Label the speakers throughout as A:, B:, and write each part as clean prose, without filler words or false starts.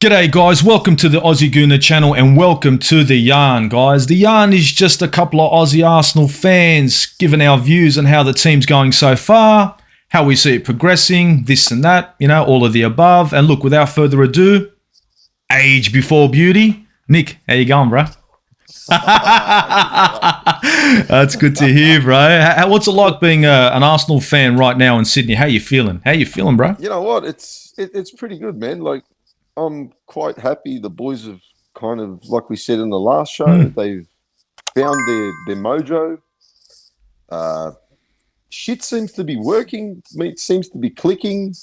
A: G'day guys, welcome to the Aussie Gooner channel and welcome to The Yarn, guys. The Yarn is just a couple of Aussie Arsenal fans giving our views on how the team's going so far, how we see it progressing, this and that, all of the above. And look, without further ado, age before beauty. Nick, how you going, bro? That's good to hear, bro. What's it like being an Arsenal fan right now in Sydney? How you feeling? How you feeling, bro?
B: You know what? It's pretty good, man. Like, I'm quite happy. The boys have kind of, like we said in the last show, they've found their mojo. Shit seems to be working. It seems to be clicking.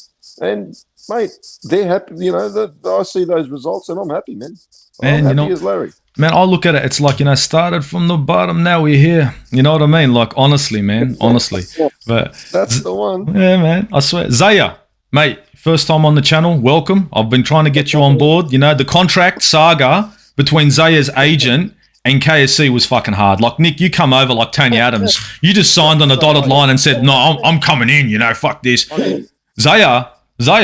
B: And, mate, they're happy. I see those results and I'm happy, man. I'm happy as Larry.
A: Man, I look at it, it's like, started from the bottom, now we're here. You know what I mean? Like, honestly, man, honestly. But
B: that's the one.
A: Yeah, man, I swear. Zia, mate, first time on the channel, welcome. I've been trying to get you on board. The contract saga between Zaya's agent and KSC was fucking hard. Like, Nick, you come over like Tony Adams. You just signed on the dotted line and said, no, I'm coming in, fuck this. Zaya,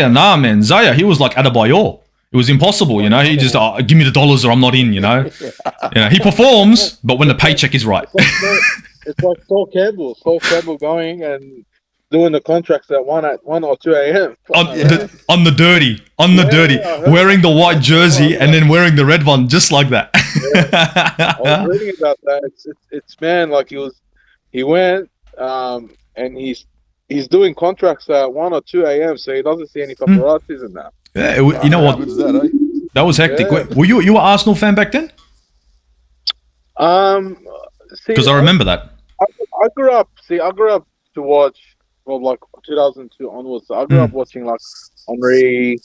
A: nah, man. Zaya, he was like Adebayor. It was impossible, He just, give me the dollars or I'm not in, He performs, but when the paycheck is right.
C: It's like Sol Campbell going and doing the contracts at 1 or 2 a.m.
A: On the dirty, wearing the white jersey and then wearing the red one, just like that.
C: I was reading about that. It's man, like he went and he's doing contracts at 1 or 2 a.m. so he doesn't see any paparazzis in that.
A: Yeah, you know what? That was hectic. Yeah. Were you an Arsenal fan back then? Because I remember that.
C: I grew up to watch from like 2002 onwards. So I grew up watching like Henry,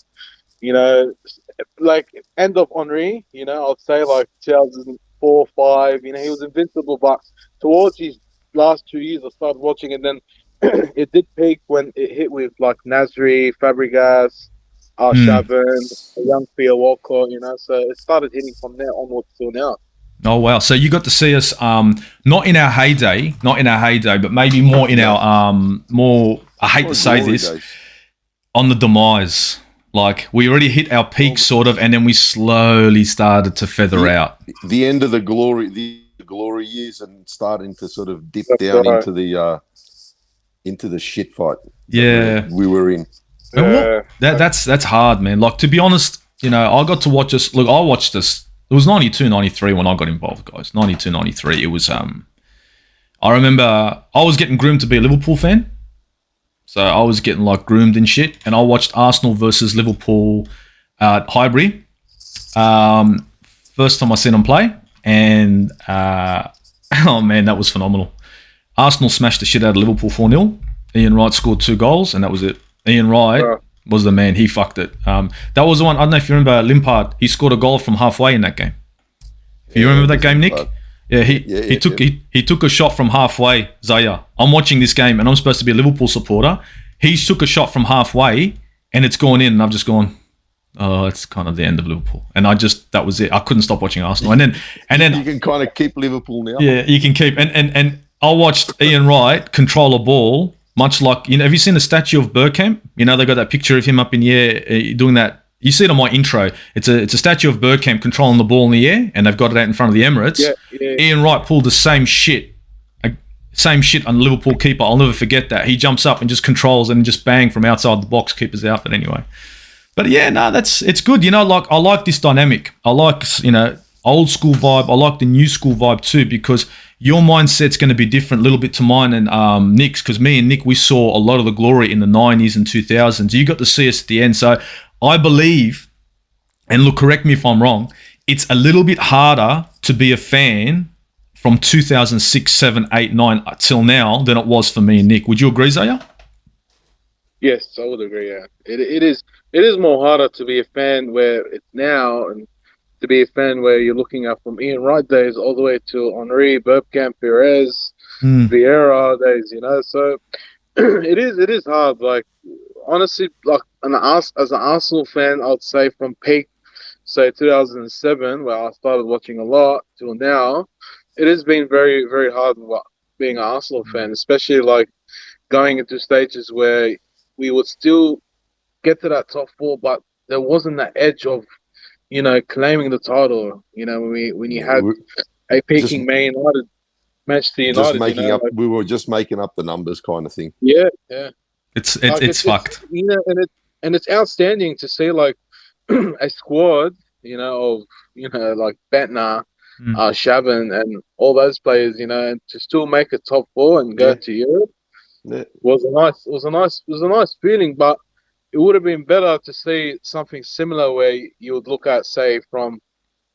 C: like end of Henry. I'd say like 2004, 5. He was invincible, but towards his last 2 years, I started watching, and then it did peak when it hit with like Nasri, Fabregas. Shavin, young Theo Walcott, so it started hitting from there onwards till now.
A: Oh wow! So you got to see us, not in our heyday, but maybe more in our more. I hate to say this, days. On the demise. Like we already hit our peak, sort of, and then we slowly started to feather out.
B: The end of the glory years, and starting to sort of dip down into the shit fight.
A: Yeah,
B: we were in.
A: That's hard, man. Like, to be honest, I got to watch this. Look, I watched this. It was 92, 93 when I got involved, guys. 92, 93. It was, I remember I was getting groomed to be a Liverpool fan. So I was getting, like, groomed and shit. And I watched Arsenal versus Liverpool at Highbury. First time I seen them play. And, oh, man, that was phenomenal. Arsenal smashed the shit out of Liverpool 4-0. Ian Wright scored 2 goals, and that was it. Ian Wright was the man. He fucked it. That was the one. I don't know if you remember Limpard. He scored a goal from halfway in that game. You remember that game, Nick? Yeah, he took a shot from halfway. Zaya, I'm watching this game and I'm supposed to be a Liverpool supporter. He took a shot from halfway and it's gone in, and I've just gone, oh, it's kind of the end of Liverpool. And that was it. I couldn't stop watching Arsenal. And then
B: you can kind of keep Liverpool now.
A: Yeah, you can keep. And I watched Ian Wright control a ball. Much like, have you seen the statue of Bergkamp? They got that picture of him up in the air doing that. You see it on my intro. It's a statue of Bergkamp controlling the ball in the air, and they've got it out in front of the Emirates. Yeah. Ian Wright pulled the same shit on the Liverpool keeper. I'll never forget that. He jumps up and just controls and just bang from outside the box, keeper's out. But anyway. But yeah, no, it's good. Like I like this dynamic. I like, old school vibe. I like the new school vibe too, because your mindset's going to be different a little bit to mine and Nick's, because me and Nick, we saw a lot of the glory in the 90s and 2000s. You got to see us at the end. So I believe, and look, correct me if I'm wrong, it's a little bit harder to be a fan from 2006, 7, 8, 9 till now than it was for me and Nick. Would you agree, Zaya?
C: Yes, I would agree, yeah. It is more harder to be a fan where it's now, and to be a fan where you're looking at from Ian Wright days all the way to Henry, Bergkamp, Perez, Vieira days, So it is hard. Like, honestly, like as an Arsenal fan, I'd say from peak, say 2007, where I started watching a lot, till now, it has been very, very hard being an Arsenal fan, especially like going into stages where we would still get to that top 4, but there wasn't that edge of claiming the title. When you
B: Yeah,
C: had a
B: just
C: peaking Man United, Manchester
B: just
C: United.
B: making up. We were just making up the numbers, kind of thing.
C: Yeah, yeah. Like
A: It's fucked.
C: it's outstanding to see like a squad, of like Bentner,
A: Mm.
C: Shaban, and all those players, and to still make a top four and go
B: Yeah,
C: to Europe
B: yeah.
C: was a nice feeling. But it would have been better to see something similar where you would look at, say, from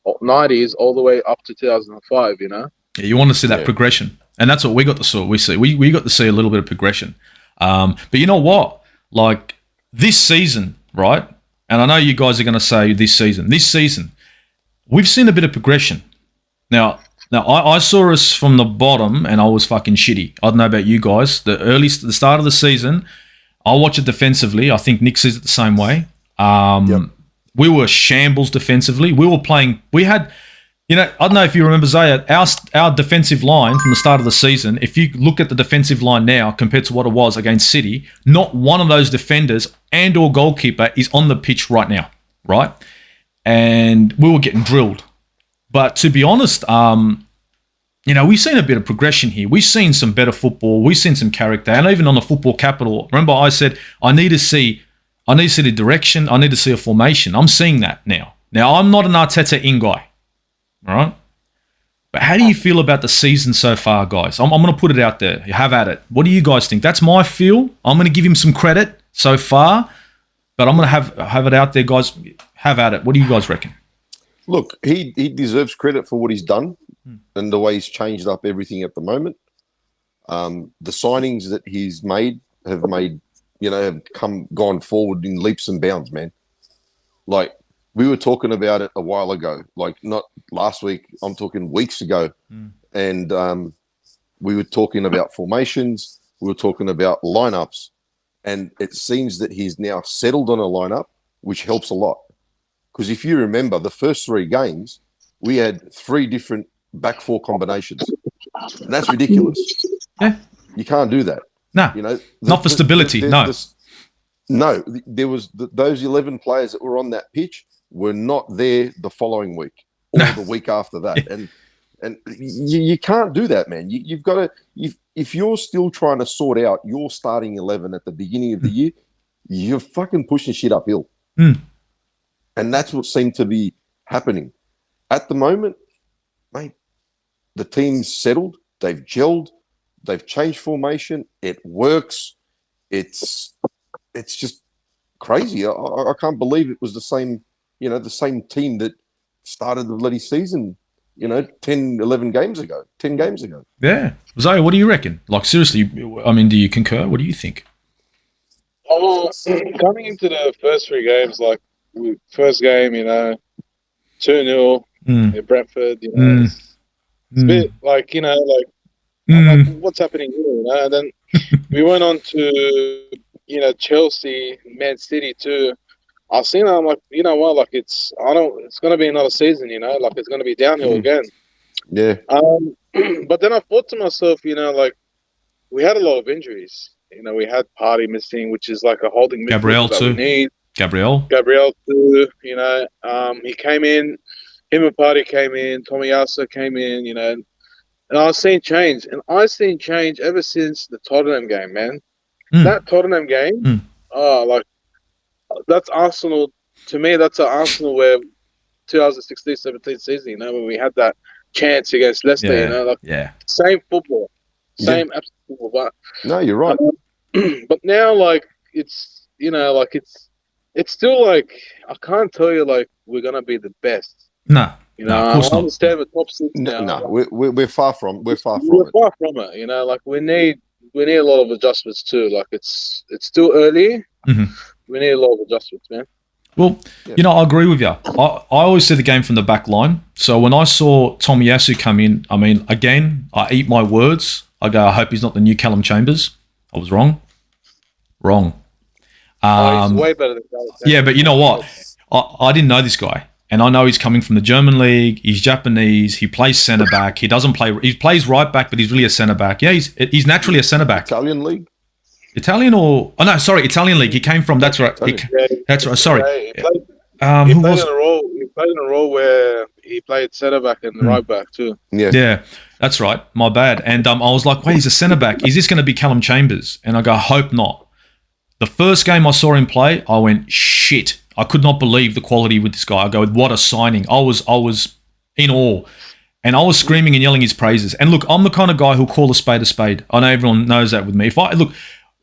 C: '90s all the way up to 2005.
A: Yeah, you want to see that
B: Yeah.
A: progression, and that's what we got to see. We got to see a little bit of progression. But you know what? Like this season, right? And I know you guys are going to say this season. This season, we've seen a bit of progression. Now I saw us from the bottom, and I was fucking shitty. I don't know about you guys. The start of the season, I'll watch it defensively. I think Nick sees it the same way.
B: Yep.
A: We were shambles defensively. We were playing. We had. I don't know if you remember, Zaya, our defensive line from the start of the season, if you look at the defensive line now compared to what it was against City, not one of those defenders and or goalkeeper is on the pitch right now, right? And we were getting drilled. But to be honest, we've seen a bit of progression here. We've seen some better football. We've seen some character. And even on the football capital, remember I said, I need to see the direction. I need to see a formation. I'm seeing that now. Now, I'm not an Arteta in guy. All right. But how do you feel about the season so far, guys? I'm going to put it out there. You have at it. What do you guys think? That's my feel. I'm going to give him some credit so far, but I'm going to have it out there, guys. Have at it. What do you guys reckon?
B: Look, he deserves credit for what he's done and the way he's changed up everything at the moment. The signings that he's made have gone forward in leaps and bounds, man. Like, we were talking about it a while ago, like not last week. I'm talking weeks ago. And we were talking about formations. We were talking about lineups. And it seems that he's now settled on a lineup, which helps a lot. Because if you remember, the first 3 games, we had 3 different back 4 combinations. And that's ridiculous.
A: Yeah.
B: You can't do that.
A: No, not for stability.
B: No, there was those 11 players that were on that pitch were not there the following week or the week after that.
A: Yeah.
B: And you can't do that, man. You've got to, if you're still trying to sort out your starting 11 at the beginning of the year, you're fucking pushing shit uphill. And that's what seemed to be happening. At the moment, mate, the team's settled. They've gelled. They've changed formation. It works. It's just crazy. I can't believe it was the same team that started the bloody season, 10 games ago.
A: Yeah. Zoe, what do you reckon? Like, seriously, I mean, do you concur? What do you think?
C: Coming into the first 3 games, like, first game, 2-0 at Brentford, it's a bit like, like, what's happening here, And then we went on to, Chelsea, Man City too. I seen it, I'm like, you know what, like it's going to be another season, like it's going to be downhill again.
B: Yeah.
C: But then I thought to myself, like we had a lot of injuries. We had Partey missing, which is like a holding
A: Gabriel
C: midfielder
A: too.
C: that we need.
A: Gabriel
C: too, he came in, him and Partey came in, Tomiyasu came in, and I've seen change. And I've seen change ever since the Tottenham game, man. That Tottenham game, like, that's Arsenal. To me, that's an Arsenal where 2016-17 season, when we had that chance against Leicester, same football, same absolute football. But
B: no, you're right.
C: But now, like, it's it's still like I can't tell you like we're gonna be the best.
A: No, of course
C: I understand we're top 6 now.
B: No, we're far from it.
C: We're far from it. Like we need a lot of adjustments too. Like it's still early. We need a lot of adjustments, man.
A: Well, I agree with you. I always see the game from the back line. So when I saw Tomiyasu come in, I mean, again, I eat my words. I go, I hope he's not the new Callum Chambers. I was wrong.
C: He's way better than Callum Chambers.
A: Yeah, but you know what? I didn't know this guy. And I know he's coming from the German league. He's Japanese. He plays centre back. He doesn't play. He plays right back, but he's really a centre back. Yeah, he's naturally a centre back.
B: Italian league.
A: Italian Italian league. He came from. That's right. That's right. Sorry.
C: He played in a role. He played in a role where he played centre back and right back too.
A: Yeah, that's right. My bad. And I was like, wait, he's a centre back. Is this going to be Callum Chambers? And I go, hope not. The first game I saw him play, I went, shit. I could not believe the quality with this guy. I go, what a signing. I was in awe. And I was screaming and yelling his praises. And look, I'm the kind of guy who'll call a spade a spade. I know everyone knows that with me.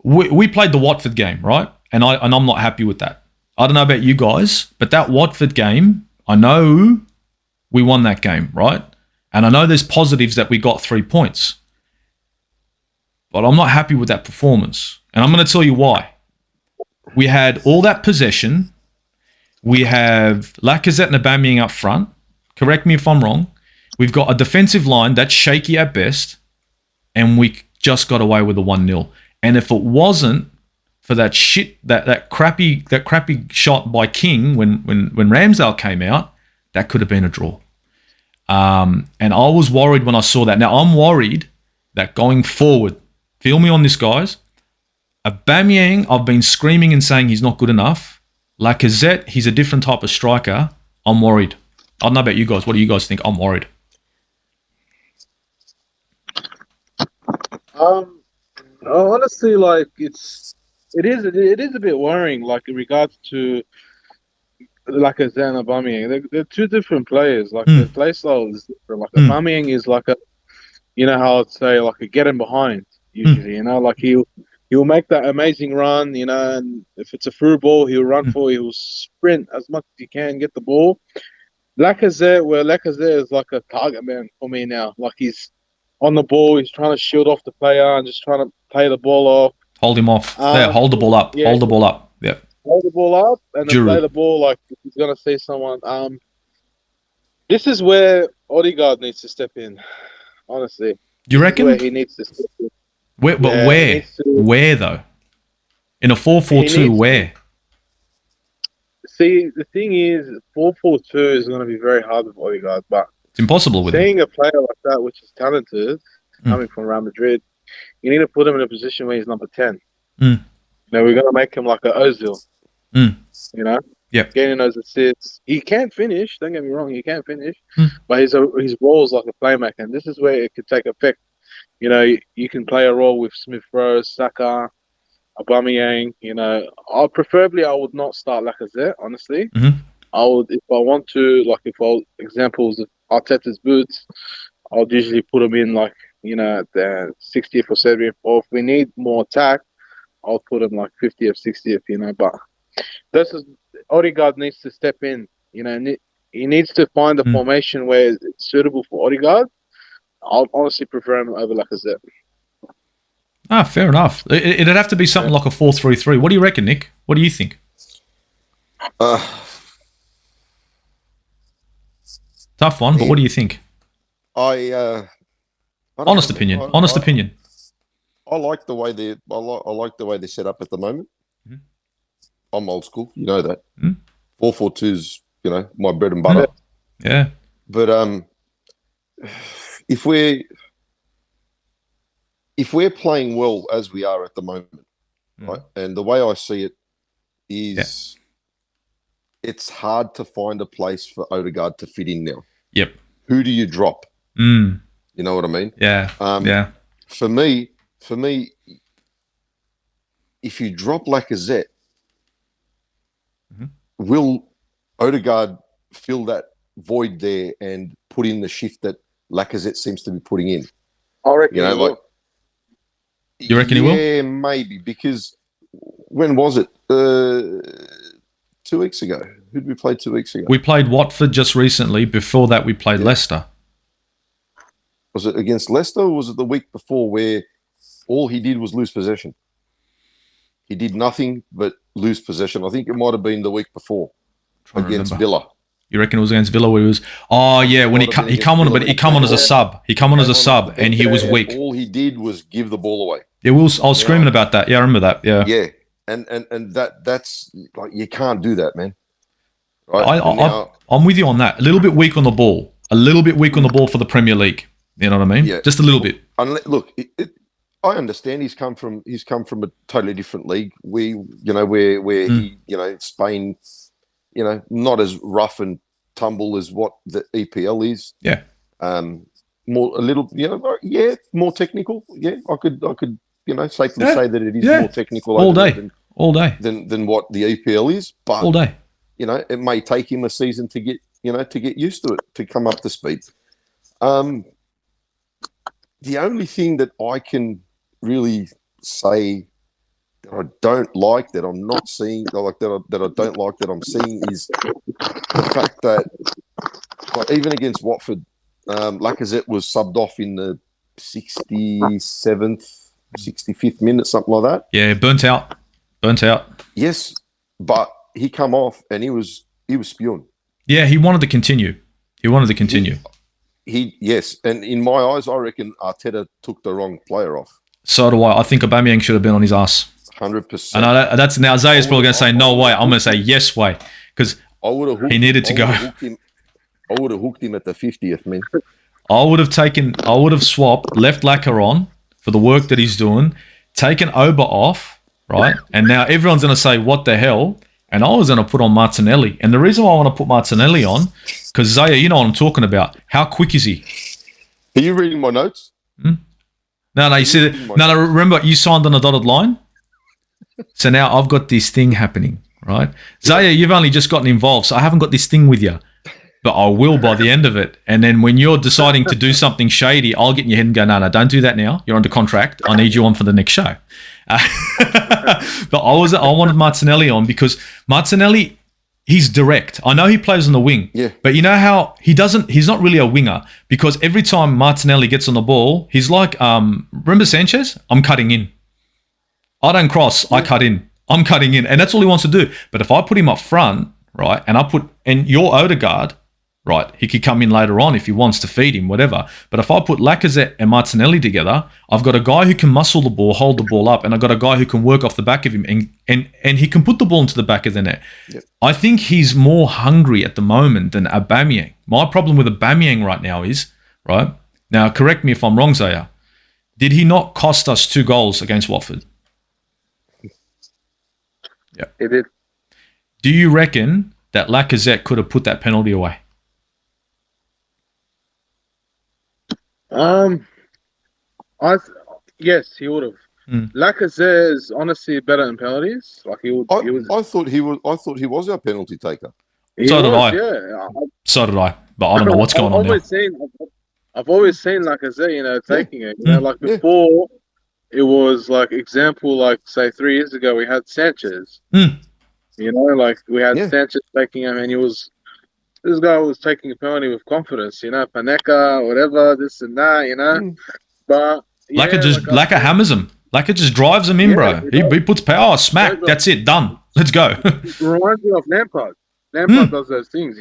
A: We played the Watford game, right? And I'm not happy with that. I don't know about you guys, but that Watford game, I know we won that game, right? And I know there's positives that we got 3 points. But I'm not happy with that performance. And I'm going to tell you why. We had all that possession. We have Lacazette and Aubameyang up front. Correct me if I'm wrong. We've got a defensive line that's shaky at best. And we just got away with a 1-0. And if it wasn't for that shit, that crappy shot by King when Ramsdale came out, that could have been a draw. And I was worried when I saw that. Now, I'm worried that going forward, feel me on this, guys, Aubameyang, I've been screaming and saying he's not good enough. Lacazette, he's a different type of striker. I'm worried. I don't know about you guys. What do you guys think? I'm worried.
C: Honestly, like it is a bit worrying. Like in regards to Lacazette and Aubameyang, they're two different players. Like their play style is different. Like Aubameyang is like a, you know how I'd say, like a get him behind usually. You know, like he'll make that amazing run. You know, and if it's a through ball, he'll run for. He'll sprint as much as he can, get the ball. Lacazette is like a target man for me now. Like he's on the ball, he's trying to shield off the player and just trying to play the ball off.
A: Hold him off. Hold the ball up. Yeah. Hold the ball up. Yeah.
C: Hold the ball up and then play the ball like he's gonna see someone. This is where Odegaard needs to step in. Honestly,
A: you reckon?
C: Where he needs to step in.
A: Where? Where though? In a 4-4-2, where?
C: See, the thing is, 4-4-2 is going to be very hard with Odegaard, but
A: it's impossible with
C: seeing
A: him.
C: a player like that, which is talented, coming from Real Madrid, you need to put him in a position where he's number 10. Now we're going to make him like an Ozil. You know, getting those assists. He can't finish. Don't get me wrong, he can't finish, but his role is like a playmaker, and this is where it could take effect. You know, you can play a role with Smith Rowe, Saka, Aubameyang. You know, I would not start Lacazette. Honestly, I would, if I want to, like if I examples of Arteta's boots, I'll usually put him in like, you know, at the 60th or 70th, or if we need more attack, I'll put him like 50th, 60th. You know, but this is Odegaard needs to step in. You know, he needs to find a formation where it's suitable for Odegaard. I'll honestly prefer him over Lacazette.
A: Ah, fair enough. It'd have to be something like a 4-3-3. What do you reckon, Nick? What do you think? Tough one, but what do you think? Honest opinion.
B: I like the way they're set up at the moment. I'm old school, you know that. 4-4-2's, you know, my bread and butter.
A: Yeah.
B: But if we're playing well as we are at the moment, right, and the way I see it is, it's hard to find a place for Odegaard to fit in now.
A: Yep.
B: Who do you drop? You know what I mean?
A: Yeah.
B: For me, if you drop Lacazette, will Odegaard fill that void there and put in the shift that Lacazette seems to be putting in?
C: I reckon
B: he will.
A: You reckon he will?
B: Yeah, maybe, because when was it? 2 weeks ago. Who did we play 2 weeks ago?
A: We played Watford just recently. Before that, we played Leicester.
B: Was it against Leicester, or was it the week before, where all he did was lose possession? He did nothing but lose possession. I think it might have been the week before against Villa.
A: You reckon it was against Villa where he was? Oh yeah, when he come on, but he come on as a sub. He come on as a sub, and he was weak.
B: All he did was give the ball away.
A: Yeah, I was screaming about that. Yeah, I remember that. Yeah.
B: Yeah, and that's like, you can't do that, man. Right?
A: I'm with you on that. A little bit weak on the ball. A little bit weak on the ball for the Premier League. You know what I mean?
B: Yeah.
A: Just a little bit.
B: Look, I understand he's come from a totally different league. Where he, you know, Spain, you know, not as rough and tumble as what the EPL is.
A: Yeah.
B: More a little, more technical. Yeah, I could, safely say that it is more technical
A: all day
B: than what the EPL is. But
A: all day.
B: It may take him a season to get used to it, to come up to speed. The only thing that I can really say that I don't like, that I'm not seeing, that I don't like that I'm seeing, is the fact that, like, even against Watford, Lacazette was subbed off in the 67th, 65th minute, something like that.
A: Yeah, burnt out.
B: Yes, but he come off and he was spewing.
A: Yeah, he wanted to continue.
B: Yes, and in my eyes, I reckon Arteta took the wrong player off.
A: So do I. I think Aubameyang should have been on his ass.
B: 100%.
A: And that's now Zaya's probably going to say no way. I'm going to say yes way, because he needed to go.
B: I would have hooked him at the 50th, man.
A: I would have swapped, left Lacquer on for the work that he's doing, taken Oba off, right? And now everyone's going to say, what the hell? And I was going to put on Martinelli. And the reason why I want to put Martinelli on, because Zaya, you know what I'm talking about. How quick is he?
B: Are you reading my notes?
A: No, you see that? No, remember, you signed on a dotted line? So now I've got this thing happening, right? Zaya, you've only just gotten involved, so I haven't got this thing with you. But I will by the end of it. And then when you're deciding to do something shady, I'll get in your head and go, no, don't do that now. You're under contract. I need you on for the next show. But I wanted Martinelli on because Martinelli, he's direct. I know he plays on the wing.
B: Yeah.
A: But you know how he's not really a winger, because every time Martinelli gets on the ball, he's like, remember Sanchez? I'm cutting in. I don't cross, I cut in. I'm cutting in. And that's all he wants to do. But if I put him up front, right, and you're Odegaard, right, he could come in later on if he wants to feed him, whatever. But if I put Lacazette and Martinelli together, I've got a guy who can muscle the ball, hold the ball up, and I've got a guy who can work off the back of him, and he can put the ball into the back of the net. Yep. I think he's more hungry at the moment than Aubameyang. My problem with Aubameyang right now is, right, now correct me if I'm wrong, Zaya, did he not cost us 2 goals against Watford? Yeah.
C: It did.
A: Do you reckon that Lacazette could have put that penalty away?
C: Yes, he would have. Lacazette is honestly better in penalties. Like
B: I thought he was our penalty taker.
A: So did I.
C: Yeah.
A: So did I. But I don't know what's going on now.
C: I've always seen Lacazette, taking it. Like before, it was like example, like say 3 years ago, we had Sanchez. Like we had Sanchez taking him, and this guy was taking a penalty with confidence, Paneka, whatever, this and that, But
A: Lacazette hammers him. Lacazette just drives him in, bro. He puts power, smack, that's it, done. Let's go.
C: It reminds me of Lampard. Lampard does those things,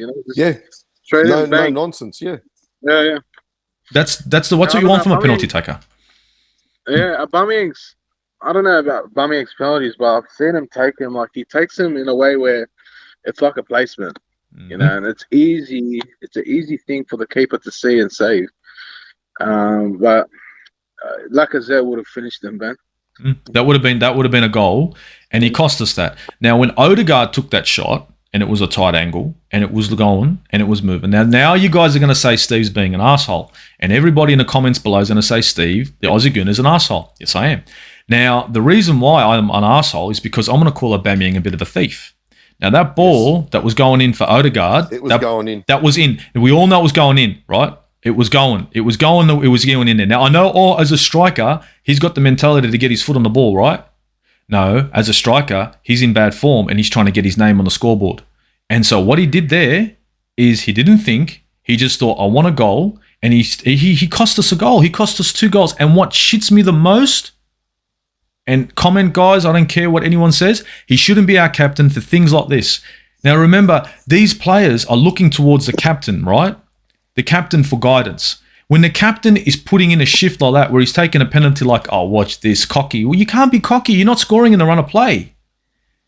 C: straight in, bang.
B: No nonsense, yeah.
C: Yeah.
A: That's what you want from a penalty taker.
C: Yeah, Aubameyang's, I don't know about Aubameyang's penalties, but I've seen him take him, like he takes him in a way where it's like a placement. And it's easy. It's an easy thing for the keeper to see and save. But Lacazette would have finished them, man.
A: That would have been a goal, and he cost us that. Now, when Odegaard took that shot, and it was a tight angle, and it was going, and it was moving. Now you guys are going to say Steve's being an asshole, and everybody in the comments below is going to say Steve, the Aussie Goon, is an asshole. Yes, I am. Now, the reason why I'm an asshole is because I'm going to call Aubameyang a bit of a thief. Now, that ball that was going in for Odegaard,
B: it was going in.
A: That was in. And we all know it was going in, right? It was going in there. Now, I know as a striker, he's got the mentality to get his foot on the ball, right? No, as a striker, he's in bad form and he's trying to get his name on the scoreboard. And so what he did there is he didn't think. He just thought, I want a goal. And he cost us a goal. He cost us 2 goals. And what shits me the most, and comment, guys, I don't care what anyone says, he shouldn't be our captain for things like this. Now, remember, these players are looking towards the captain, right? The captain for guidance. When the captain is putting in a shift like that, where he's taking a penalty like, oh, watch this, cocky. Well, you can't be cocky. You're not scoring in the run of play.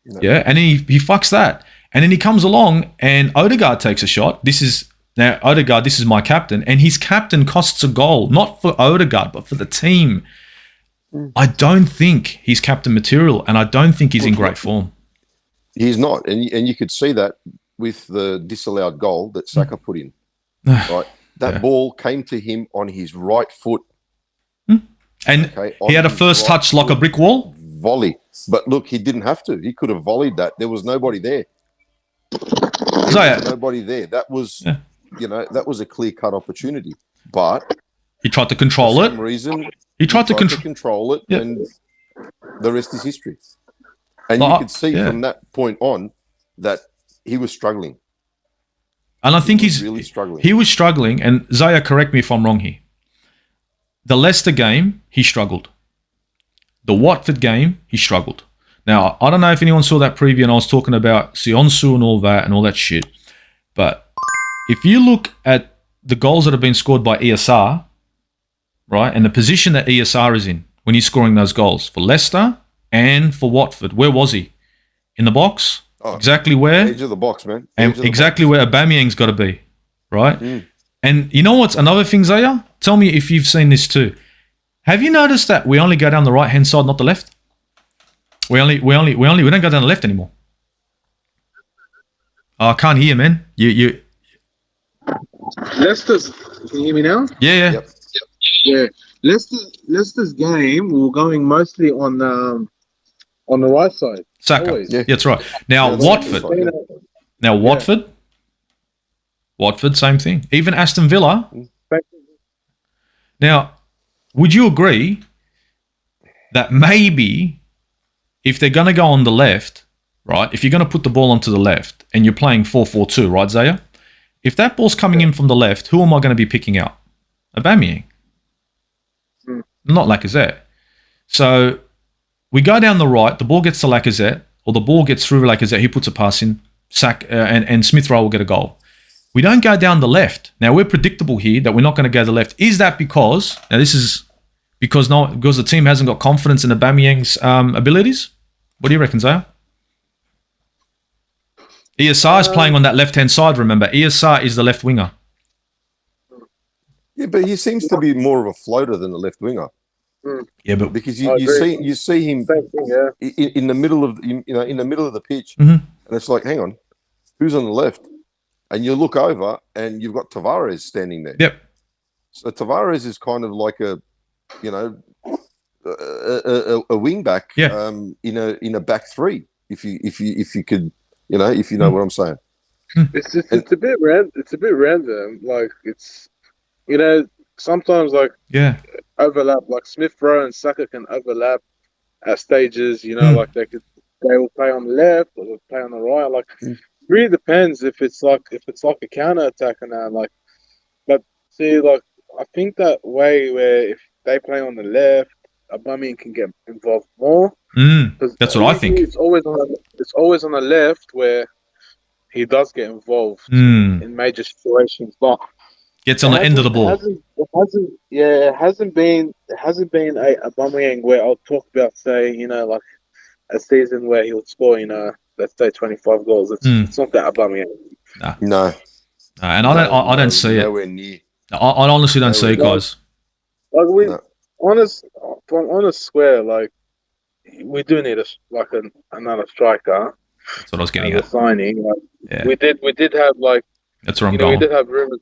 A: No. Yeah, and then he fucks that. And then he comes along and Odegaard takes a shot. Odegaard, this is my captain. And his captain costs a goal, not for Odegaard, but for the team. I don't think he's captain material, and I don't think he's in great form.
B: He's not, and you could see that with the disallowed goal that Saka put in. Right, that ball came to him on his right foot,
A: and he had a first touch like a brick wall.
B: Volley, but look, he didn't have to. He could have volleyed that. There was nobody there. Nobody there. That was, that was a clear-cut opportunity. But
A: he tried to control it.
B: For some reason,
A: he tried to
B: control it, and the rest is history. And you could see from that point on that he was struggling.
A: And I think he's
B: really struggling.
A: He was struggling, and Zia, correct me if I'm wrong here. The Leicester game, he struggled. The Watford game, he struggled. Now, I don't know if anyone saw that preview, and I was talking about Sionsu and all that shit. But if you look at the goals that have been scored by ESR, right, and the position that ESR is in when he's scoring those goals for Leicester and for Watford, where was he? In the box? Oh, exactly where?
B: Edge of the box, man.
A: And exactly where Aubameyang's got to be, right? And you know what's another thing, Zaya? Tell me if you've seen this too. Have you noticed that we only go down the right-hand side, not the left? We don't go down the left anymore. Oh, I can't hear, man. You.
C: Leicester's. Can you hear me now?
A: Yeah.
B: Yep.
C: Yeah. Leicester's game, we were going mostly on the right side.
A: Saka.
C: Always.
A: Yeah, that's right. Now Watford. Watford, same thing. Even Aston Villa. Now, would you agree that maybe if they're going to go on the left, right, if you're going to put the ball onto the left and you're playing 4-4-2, right, Zaya? If that ball's coming in from the left, who am I going to be picking out? Aubameyang. Not Lacazette. So we go down the right, the ball gets to Lacazette, or the ball gets through Lacazette, he puts a pass in, and Smith Rowe will get a goal. We don't go down the left. Now, we're predictable here that we're not going to go to the left. Is that because, now this is because the team hasn't got confidence in Aubameyang's abilities? What do you reckon, Zaya? ESR is playing on that left-hand side, remember. ESR is the left winger.
B: Yeah, but he seems to be more of a floater than a left winger.
A: Yeah, but
B: because you see him in the middle of the pitch, and it's like, hang on, who's on the left? And you look over, and you've got Tavares standing there.
A: Yep.
B: So Tavares is kind of like a wing back, in a back three. If you could, if you know what I'm saying.
C: It's a bit random. Like it's, sometimes like overlap. Like Smith Rowe and Saka can overlap at stages. Like they will play on the left or they'll play on the right. Like really depends if it's like a counter attack and that. Like, but see, like I think that way where if they play on the left, Aubameyang can get involved more.
A: That's what I think.
C: It's always on the left where he does get involved in major situations, but
A: gets on the end of the ball.
C: It hasn't been a Aubameyang where I'll talk about, say, like a season where he'll score, let's say 25 goals. It's not that Aubameyang.
B: No.
A: And I don't see it.
B: Nowhere near.
A: I honestly don't see it, guys.
C: Like honest swear, like we do need another striker.
A: That's what I was getting at.
C: Signing. We did have like.
A: That's where I'm going.
C: We did have rumors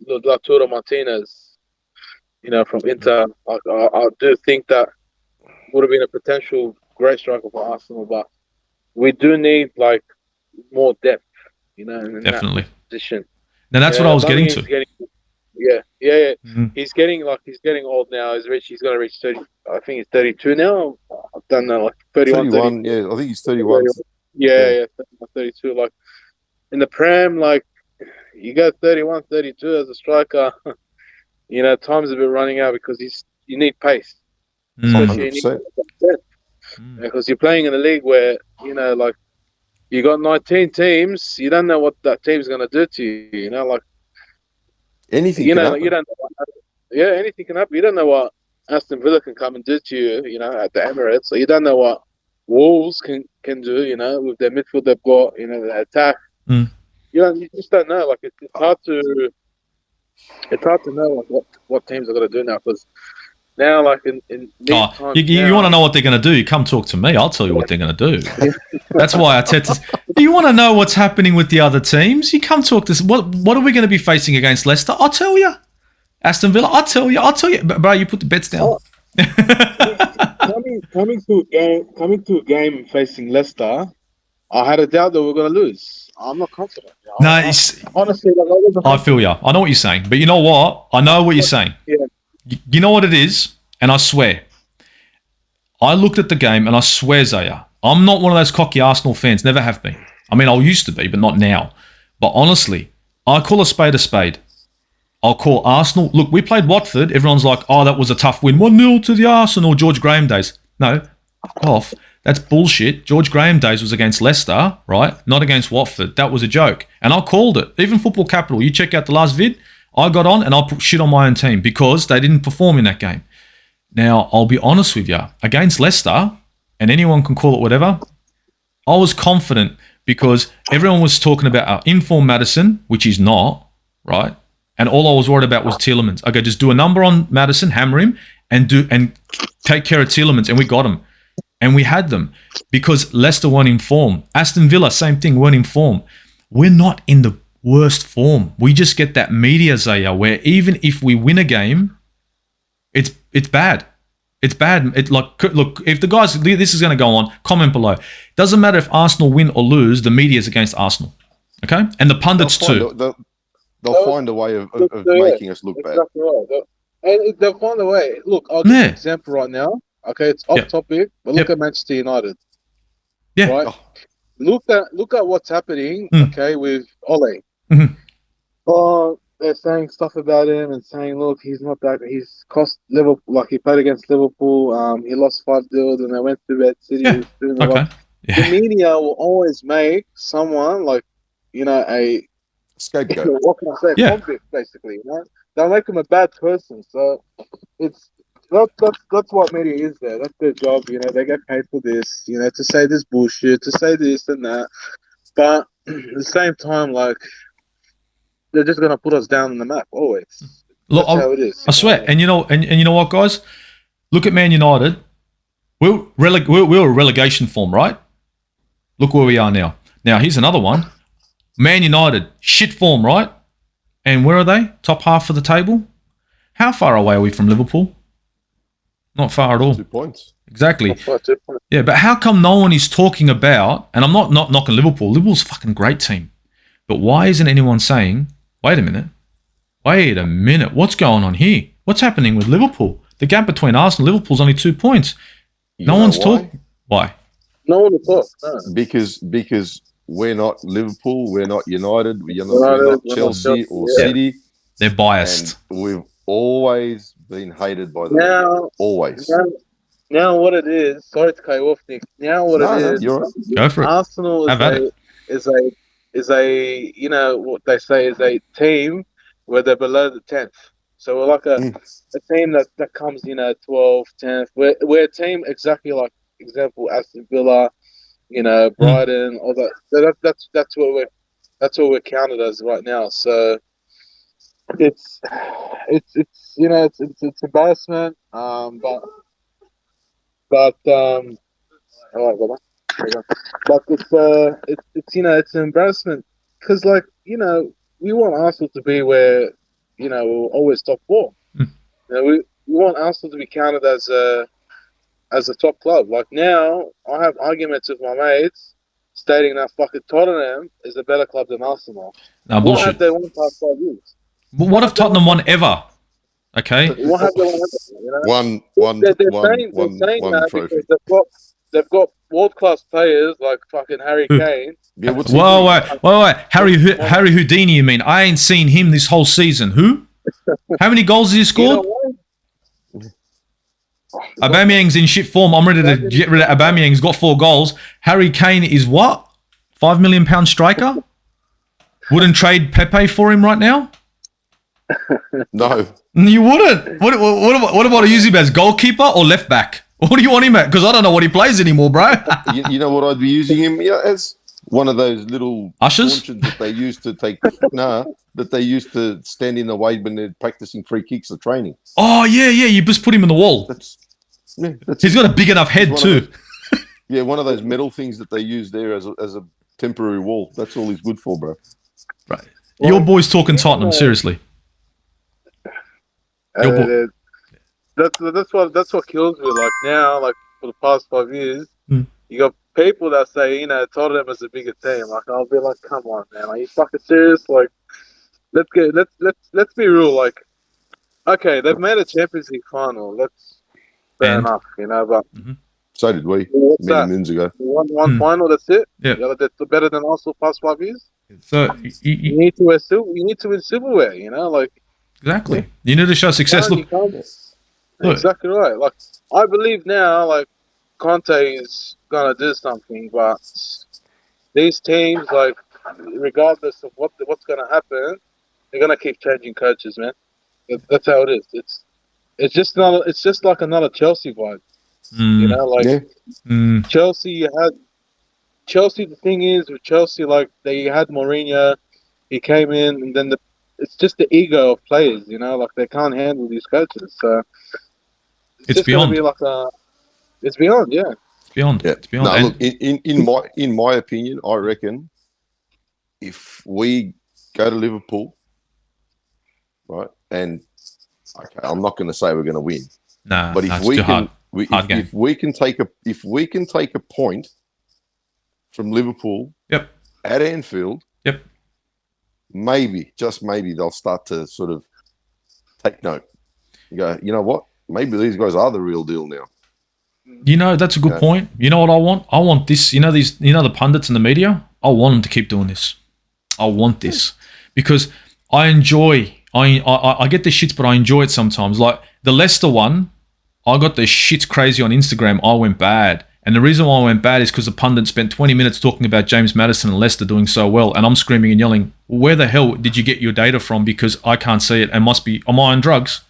C: of Lautaro Martinez, from Inter. Like, I do think that would have been a potential great striker for Arsenal, but we do need like more depth, in
A: Definitely.
C: that position.
A: Now that's what I was getting to.
C: He's getting old now. He's going to reach 30. I think he's 32 now. I don't know, like 31.
B: 31. Yeah, I think he's 31.
C: Yeah, 32. Like in the Prem, like you go 31, 32 as a striker. Time's a bit running out because you need pace, especially because you're playing in a league where like you got 19 teams. You don't know what that team's going to do to you. Like
B: anything. Can happen.
C: You don't. Anything can happen. You don't know what Aston Villa can come and do to you. At the Emirates. So you don't know what Wolves can do. With their midfield they've got. The attack. You just don't know. Like it's hard to know like what teams are going to do now because now, like in these
A: Oh,
C: times
A: you want to know what they're going to do? You come talk to me. I'll tell you what they're going to do. That's why I said you want to know what's happening with the other teams? You come talk to us. What are we going to be facing against Leicester? I'll tell you. Aston Villa, I'll tell you. Bro, you put the bets down.
C: coming to a game facing Leicester, I had a doubt that we're going to lose. I'm not confident.
A: No,
C: honestly,
A: I feel you. I know what you're saying, but you know what? I know what you're saying.
C: Yeah.
A: You know what it is, and I swear, I looked at the game, and I swear, Zaya, I'm not one of those cocky Arsenal fans. Never have been. I mean, I used to be, but not now. But honestly, I call a spade a spade. I'll call Arsenal. Look, we played Watford. Everyone's like, oh, that was a tough win. 1-0 to the Arsenal, George Graham days. No, fuck off. That's bullshit. George Graham days was against Leicester, right? Not against Watford. That was a joke. And I called it. Even Football Capital. You check out the last vid. I got on and I put shit on my own team because they didn't perform in that game. Now, I'll be honest with you. Against Leicester, and anyone can call it whatever, I was confident because everyone was talking about our informed Maddison, which is not, right? And all I was worried about was Tielemans. Okay, just do a number on Maddison, hammer him, and take care of Tielemans, and we got him. And we had them because Leicester weren't in form. Aston Villa, same thing, weren't in form. We're not in the worst form. We just get that media, Zaya, where even if we win a game, it's bad. It's bad. Look, if the guys, this is going to go on, comment below. Doesn't matter if Arsenal win or lose, the media is against Arsenal. Okay? And the pundits too.
B: They'll find a way of making us look bad.
C: Exactly right. And they'll find a way. Look, I'll give you an example right now. Okay, it's off topic, but look at Manchester United.
A: Yeah.
C: Right? Look at what's happening, okay, with Ole.
A: Mm-hmm.
C: Oh, they're saying stuff about him and saying, look, he's not that. He's cost Liverpool. Like he played against Liverpool. He lost 5-0, and they went to Red City.
A: Yeah. Okay.
C: The media will always make someone like, a
B: scapegoat.
C: What can I say? Convict, basically. They'll make him a bad person. So that's what media is there. That's their job. They get paid for this. To say this bullshit, to say this and that. But at the same time, like, they're just gonna put us down on the map always.
A: Look,
C: that's how it is.
A: I swear. And you know what, guys? Look at Man United. We're relegation form, right? Look where we are now. Now here's another one. Man United, shit form, right? And where are they? Top half of the table. How far away are we from Liverpool? Not far at all.
B: 2 points.
A: Exactly. Yeah, but how come no one is talking about, and I'm not knocking Liverpool. Liverpool's a fucking great team. But why isn't anyone saying, wait a minute, what's going on here? What's happening with Liverpool? The gap between Arsenal and Liverpool's only 2 points. No one's talking. Why?
C: No one will talk. No.
B: Because we're not Liverpool, we're not United, we're not Chelsea or City.
A: They're biased.
B: And we've always been hated by them. Always.
C: Now what it is, sorry to cut you off, Nick. Now what it is,
B: you're right.
A: Go for it.
C: Arsenal is a what they say is a team where they're below the 10th. So we're like a team that comes 12th, 10th. We're a team exactly like example Aston Villa, Brighton, all that. So that's what we're counted as right now. So it's embarrassment. But it's an embarrassment because we want Arsenal to be where we're always top four. We want Arsenal to be counted as a top club. Like now, I have arguments with my mates stating that fucking Tottenham is a better club than Arsenal.
A: Nah, bullshit.
C: What have they won past 5 years?
A: But what if Tottenham won ever? Okay.
C: What have they won ever? They're saying that
B: trophy.
C: because they've got world-class players like fucking Harry Kane.
B: Yeah,
A: wait. Harry Houdini, you mean? I ain't seen him this whole season. Who? How many goals has he scored? Aubameyang's in shit form. I'm ready to get rid of Aubameyang. He's got 4 goals. Harry Kane is what? £5 million striker? Wouldn't trade Pepe for him right now?
B: No.
A: You wouldn't. What about to use him as goalkeeper or left back? What do you want him at? Because I don't know what he plays anymore, bro.
B: you know what I'd be using him as? one of those little
A: Ushers?
B: stanchions that they used to take. That they used to stand in the way when they're practicing free kicks or training.
A: Oh, yeah. You just put him in the wall.
B: That's
A: He's got a big enough head too.
B: One of those metal things that they use there as a temporary wall. That's all he's good for, bro.
A: Right. Your boy's talking Tottenham, seriously.
C: That's what kills me. Like now, like for the past 5 years, you got people that say, Tottenham is a bigger team. Like I'll be like, come on, man, are you fucking serious? Like, let's be real. Like, okay, they've made a Champions League final. Fair enough, but.
B: So did we many moons ago.
C: One final, that's it.
A: Yeah,
C: that's better than Arsenal past 5 years.
A: So
C: you need to win silverware. Like
A: exactly. You need to show success. Look,
C: exactly right. Like I believe now, like Conte is gonna do something, but these teams, like regardless of what's gonna happen, they're gonna keep changing coaches, man. That's how it is. It's just like another Chelsea vibe. Chelsea Chelsea. The thing is with Chelsea, like they had Mourinho, he came in, and then it's just the ego of players, like they can't handle these coaches. So
A: it's beyond.
C: It's beyond, yeah.
A: It's beyond.
B: Yeah.
A: It's beyond.
B: No, look, in my opinion, I reckon if we go to Liverpool, right, and okay, I'm not going to say we're going to win, but if we can. If we can take a point from Liverpool,
A: at
B: Anfield, maybe, just maybe, they'll start to sort of take note. You go, you know what? Maybe these guys are the real deal now.
A: That's a good point. You know what I want? I want this. The pundits and the media. I want them to keep doing this. I want this because I enjoy. I get the shits, but I enjoy it sometimes. Like the Leicester one. I got the shits crazy on Instagram. I went bad. And the reason why I went bad is because the pundit spent 20 minutes talking about James Maddison and Leicester doing so well. And I'm screaming and yelling, where the hell did you get your data from? Because I can't see it. Am I on drugs?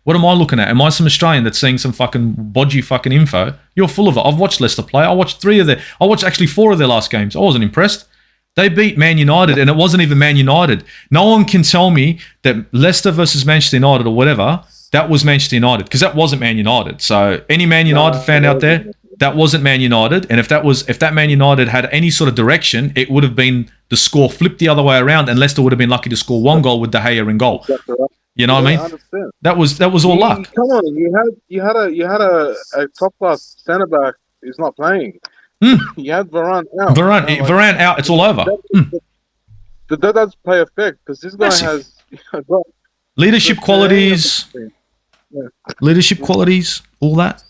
A: What am I looking at? Am I some Australian that's seeing some fucking bodgy fucking info? You're full of it. I've watched Leicester play. I watched 4 of their last games. I wasn't impressed. They beat Man United, and it wasn't even Man United. No one can tell me that Leicester versus Manchester United or whatever, that was Manchester United, because that wasn't Man United. So any Man United fan out there, that wasn't Man United. And if that Man United had any sort of direction, it would have been the score flipped the other way around, and Leicester would have been lucky to score one goal with De Gea in goal. You know what I mean? 100%. That was all luck.
C: Come on, you had a top class centre back who's not playing. You had Varane out.
A: Varane out. It's all over.
C: That does play effect because this guy has
A: leadership qualities. Yeah. Leadership qualities, all that.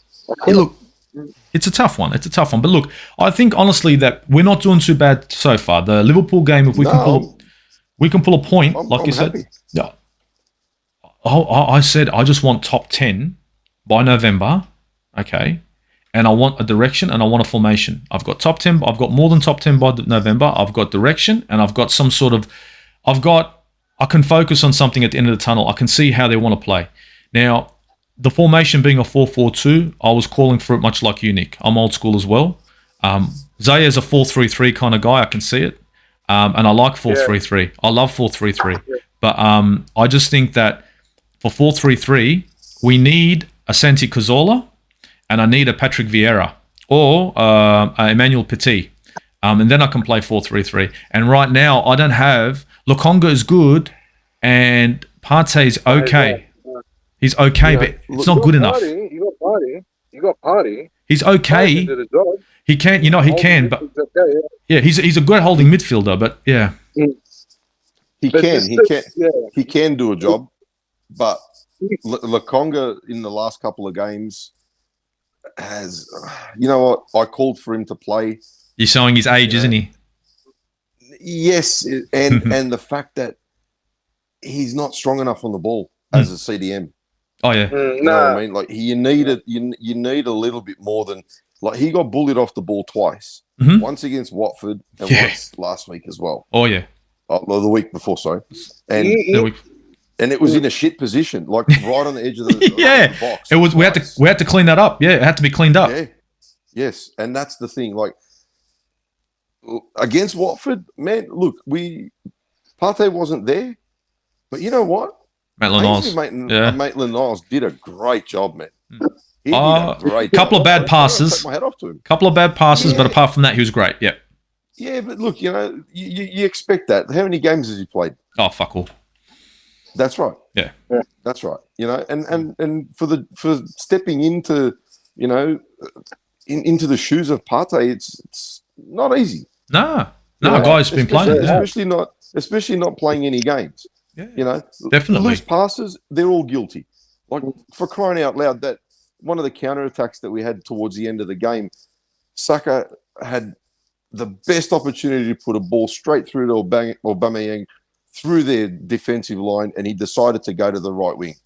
A: Hey, look, it's a tough one. But look, I think honestly that we're not doing too bad so far. The Liverpool game, if we can pull a point, like you said. Yeah. I said I just want top 10 by November, okay, and I want a direction and I want a formation. I've got top 10. I've got more than top 10 by November. I've got direction and I've got some sort of. I can focus on something at the end of the tunnel. I can see how they want to play. Now, the formation being a 4-4-2, I was calling for it much like you, Nick. I'm old school as well. Zia is a 4-3-3 kind of guy. I can see it. And I like 4-3-3. I love 4-3-3. But I just think that for 4-3-3, we need a Santi Cazorla and I need a Patrick Vieira or Emmanuel Petit. And then I can play 4-3-3. And right now, I don't have... Lokonga is good and Partey is okay. He's okay, but it's not good enough.
C: You got Partey.
A: He's okay. He can, he can, but he's a great holding midfielder, but yeah.
B: He can do a job, but Lokonga in the last couple of games has, you know what? I called for him to play.
A: He's showing his age, isn't he?
B: Yes, and the fact that he's not strong enough on the ball as a CDM.
A: Oh yeah,
B: you know what I mean? Like you need a little bit more than like he got bullied off the ball twice. Once against Watford and once last week as well.
A: Oh yeah,
B: the week before, sorry. And it was in a shit position, like right on the edge of the the box.
A: It was. We had to clean that up. Yeah, it had to be cleaned up.
B: Yeah, yes, and that's the thing. Like against Watford, man, look, Partey wasn't there, but you know what?
A: Maitland-Niles. Yeah.
B: Maitland-Niles did a great job, man. He did a great
A: couple
B: job.
A: of bad passes.
B: I take my hat off to him.
A: Couple of bad passes, but apart from that, he was great. Yeah.
B: Yeah, but look, you expect that. How many games has he played?
A: Oh, fuck all.
B: That's right.
A: Yeah.
B: That's right. And for stepping into, into the shoes of Partey, it's not easy.
A: No, guy's been playing.
B: Especially not playing any games.
A: Yeah, definitely.
B: Loose passes, they're all guilty. Like, for crying out loud, that one of the counterattacks that we had towards the end of the game, Saka had the best opportunity to put a ball straight through to Aubameyang through their defensive line, and he decided to go to the right wing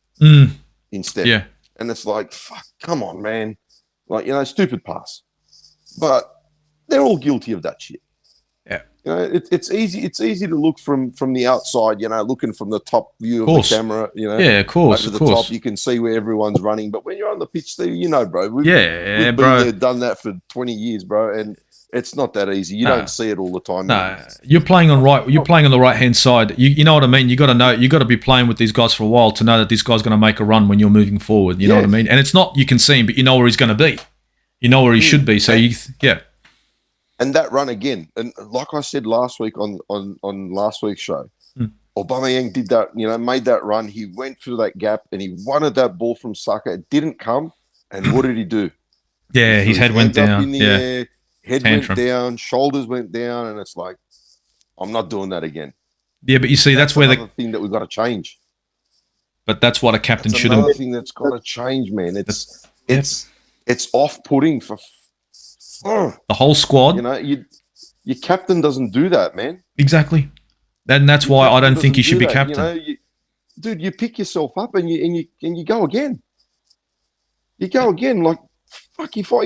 B: instead.
A: Yeah.
B: And it's like, fuck, come on, man. Like, stupid pass. But they're all guilty of that shit.
A: Yeah.
B: It's easy to look from the outside, looking from the top view of the camera,
A: Yeah, of course.
B: Over the top, you can see where everyone's running. But when you're on the pitch, Steve, bro. We've been
A: bro.
B: there, done that for 20 years, bro. And it's not that easy. You don't see it all the time.
A: No, you're playing on the right hand side. You know what I mean. You got to know. You got to be playing with these guys for a while to know that this guy's going to make a run when you're moving forward. You know what I mean. And it's not you can see him, but you know where he's going to be. You know where he should be. So
B: And that run again, and like I said last week on last week's show, Aubameyang did that. Made that run. He went through that gap and he wanted that ball from Saka. It didn't come. And what did he do?
A: Yeah, his head went down.
B: Air, head went down, shoulders went down, and it's like, I'm not doing that again.
A: Yeah, but you see, that's where
B: the thing that we've got to change.
A: But that's what a captain should
B: have. Another thing that's got to change, man. It's off-putting for
A: the whole squad.
B: Your captain doesn't do that, man.
A: Exactly, and that's why I don't think he should be captain.
B: Dude, you pick yourself up and you go again. You go again, like. Fuck! If I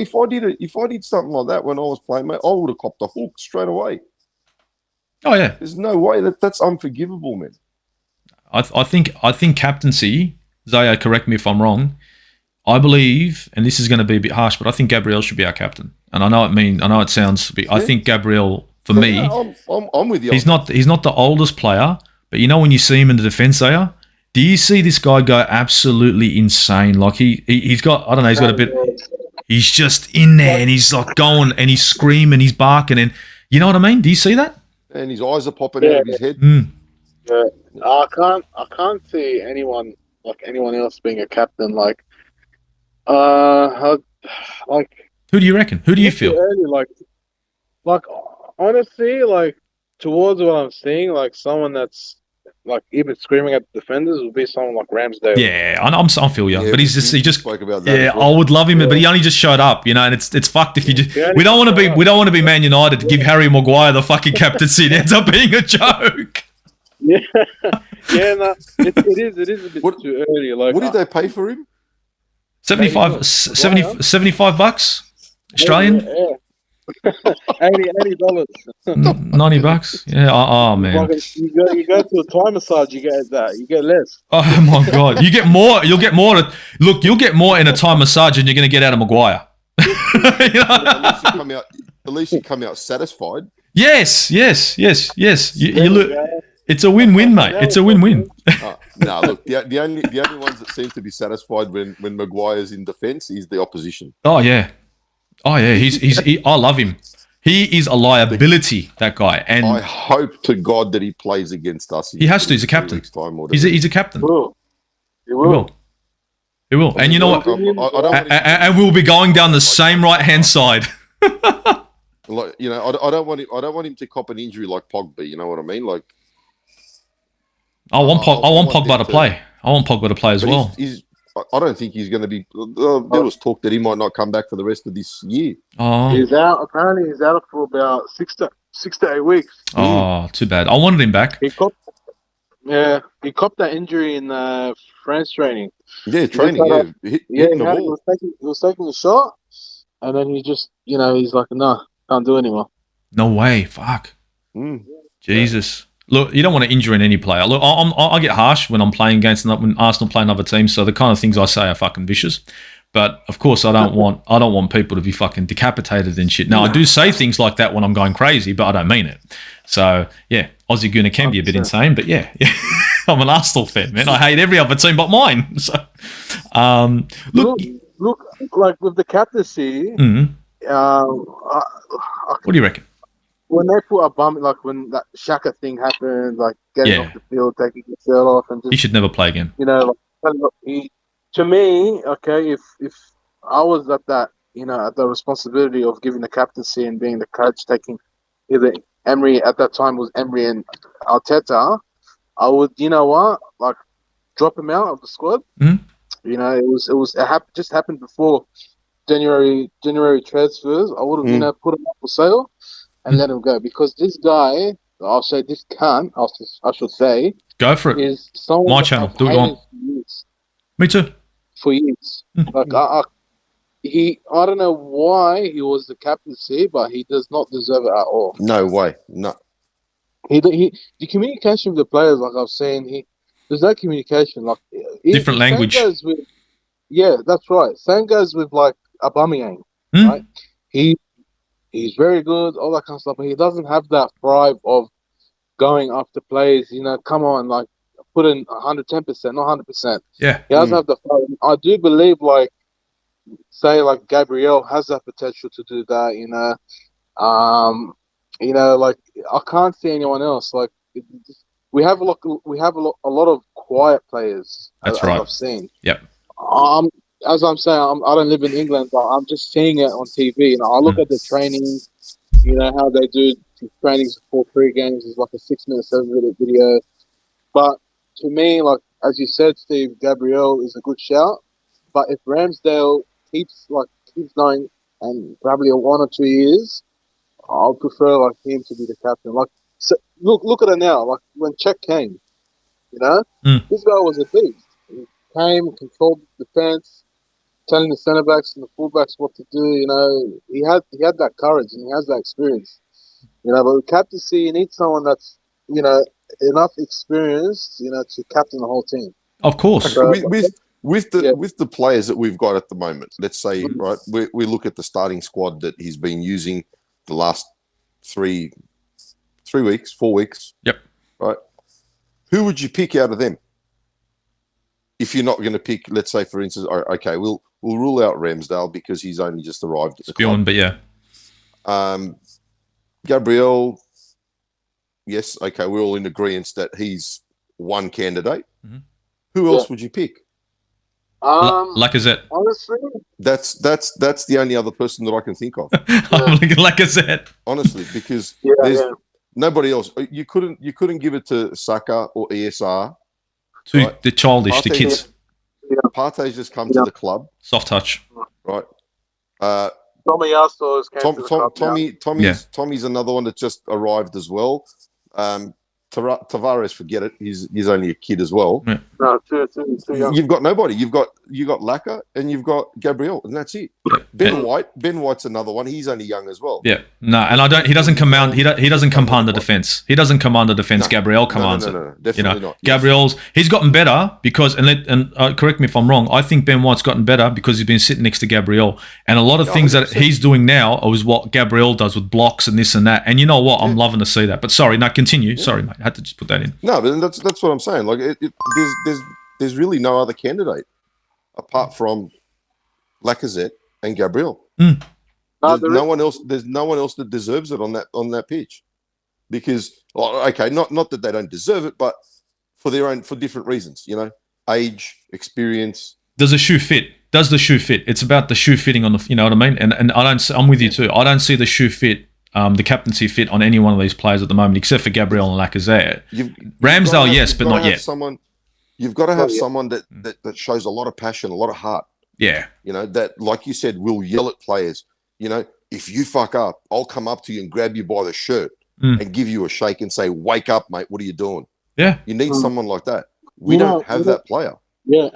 B: did something like that when I was playing, mate, I would have copped the hook straight away.
A: Oh yeah,
B: there's no way that's unforgivable, man.
A: I think captaincy, Zia, correct me if I'm wrong. I believe, and this is going to be a bit harsh, but I think Gabriel should be our captain. And I know it sounds. I think Gabriel, for me,
B: I'm with you.
A: He's not the oldest player, but when you see him in the defence, Zia, do you see this guy go absolutely insane? Like he's got, I don't know, he's got a bit. He's just in there and he's like going and he's screaming, he's barking, and you know what I mean? Do you see that?
B: And his eyes are popping out of his head.
C: Yeah, I can't see anyone else being a captain. Like,
A: who do you reckon? Who do you feel?
C: Early, like honestly, like towards what I'm seeing, like someone that's like even screaming at the defenders would be someone like Ramsdale.
A: Yeah, I feel you, but he just
B: spoke about that.
A: Yeah, I would love him, but he only just showed up, and it's fucked if you just. We don't want to be Man United to give Harry Maguire the fucking captaincy. It ends up being a joke.
C: No, it is a bit too early. Like,
B: what did they pay for him?
A: 75 $75 Australian.
C: Yeah. $80.
A: $90. Yeah. Oh man.
C: You go to a Thai massage, you get that. You get less.
A: Oh my god. You get more. You'll get more. You'll get more in a Thai massage than you're going to get out of Maguire.
B: At least you come out satisfied.
A: Yes. You look. It's a win-win, mate. It's a win-win.
B: Look, the only ones that seem to be satisfied when Maguire's in defence is the opposition.
A: Oh yeah. I love him. He is a liability, that guy. And
B: I hope to God that he plays against us.
A: He has to. He's a captain. He's a captain.
C: He will.
A: And you know what? And we'll be going down the same right-hand side.
B: I don't want him to cop an injury like Pogba. You know what I mean? Like,
A: I want Pogba to play. I want Pogba to play as well.
B: I don't think he's going to be. There was talk that he might not come back for the rest of this year.
A: Oh,
C: he's out. Apparently, he's out for about 6 to 8 weeks.
A: Oh, too bad. I wanted him back.
C: He copped that injury in France training.
B: Yeah, training.
C: He was taking a shot, and then he just, he's like, no, can't do it anymore.
A: No way. Fuck. Jesus. Look, you don't want to injure in any player. Look, I get harsh when I'm playing against when Arsenal play another team, so the kind of things I say are fucking vicious. But of course, I don't want people to be fucking decapitated and shit. Now, I do say things like that when I'm going crazy, but I don't mean it. So yeah, Aussie Guna can be a bit insane, but yeah. I'm an Arsenal fan, man. I hate every other team but mine. So, look,
C: like with the captaincy,
A: what do you reckon?
C: when they put a bum, like when that Shaka thing happened, like getting off the field, taking his shirt off, and just
A: he should never play again.
C: You know, like, to me, okay, if I was at that, at the responsibility of giving the captaincy and being the coach, taking either Emery at that time was Emery and Arteta, I would, like drop him out of the squad.
A: Mm-hmm.
C: It just happened before January transfers. I would have, put him up for sale and let him go, because this guy, I'll say this cunt, I should say,
A: go for it.
C: Is someone
A: my channel. Do it on. Me too.
C: For years, like I don't know why he was the captaincy, but he does not deserve it at all.
B: No way, no.
C: The communication with the players, like I've seen, there's no communication. Like
A: different language.
C: That's right. Same goes with like Aubameyang, right? He's very good, all that kind of stuff, but he doesn't have that drive of going after players. Come on, like put in 110%, not 100%.
A: Yeah,
C: he doesn't have the. I do believe, like, say, like Gabriel has that potential to do that. Like I can't see anyone else. Like we have a lot of quiet players.
A: That's right.
C: I've seen.
A: Yep.
C: As I'm saying, I don't live in England, but I'm just seeing it on TV. I look at the training. How they do trainings before pre-games is like a 6-minute, 7-minute video. But to me, like as you said, Steve, Gabriel is a good shout. But if Ramsdale keeps going, and probably 1 or 2 years, I'll prefer like him to be the captain. Like, so look at it now. Like when Czech came, this guy was a beast. He came, controlled the defense, telling the centre backs and the full backs what to do. He had that courage and he has that experience. But with captaincy, you need someone that's enough experience, to captain the whole team.
A: Of course.
B: So, with the players that we've got at the moment, let's say, right, we look at the starting squad that he's been using the last 3 weeks, 4 weeks.
A: Yep.
B: Right. Who would you pick out of them? If you're not going to pick, let's say, for instance, okay, we'll rule out Ramsdale because he's only just arrived at the club.
A: But yeah.
B: Gabriel, yes, okay, we're all in agreement that he's one candidate.
A: Mm-hmm.
B: Who else would you pick?
A: Lacazette.
C: Honestly,
B: that's the only other person that I can think of.
A: Lacazette.
B: Honestly, because there's nobody else. You couldn't give it to Saka or ESR.
A: Right? They're childish,
B: Partey,
A: the kids.
B: Partey's just come to the club.
A: Soft touch.
B: Right.
C: Tomiyasu came to the club.
B: Tommy's another one that just arrived as well. Tavares, forget it. He's only a kid as well.
A: Yeah.
C: No, too young.
B: You've got nobody. You've got Laka and you've got Gabriel, and that's it.
A: Yeah.
B: Ben White's another one. He's only young as well.
A: Yeah. No, and he doesn't command. He doesn't command the defense. He doesn't command the defense.
B: No.
A: Gabriel commands it.
B: No, definitely not.
A: Gabriel's he's gotten better because correct me if I'm wrong. I think Ben White's gotten better because he's been sitting next to Gabriel, and a lot of things 100%. That he's doing now is what Gabriel does with blocks and this and that. And you know what? I'm loving to see that. But sorry, continue. Yeah. Sorry, mate. I had to just put that in.
B: No, but that's what I'm saying. Like there's really no other candidate apart from Lacazette and Gabriel.
A: Mm.
B: There's no one else. There's no one else that deserves it on that pitch, because okay, not that they don't deserve it, but for different reasons. Age, experience.
A: Does the shoe fit? Does the shoe fit? It's about the shoe fitting on the. You know what I mean? And I'm with you too. I don't see the shoe fit. The captaincy fit on any one of these players at the moment, except for Gabriel and Lacazette. Ramsdale, yes, but not yet.
B: You've got to have someone that shows a lot of passion, a lot of heart.
A: Yeah.
B: That, like you said, will yell at players. If you fuck up, I'll come up to you and grab you by the shirt and give you a shake and say, "Wake up, mate. What are you doing?"
A: Yeah.
B: You need someone like that. We don't have that player.
C: Yeah.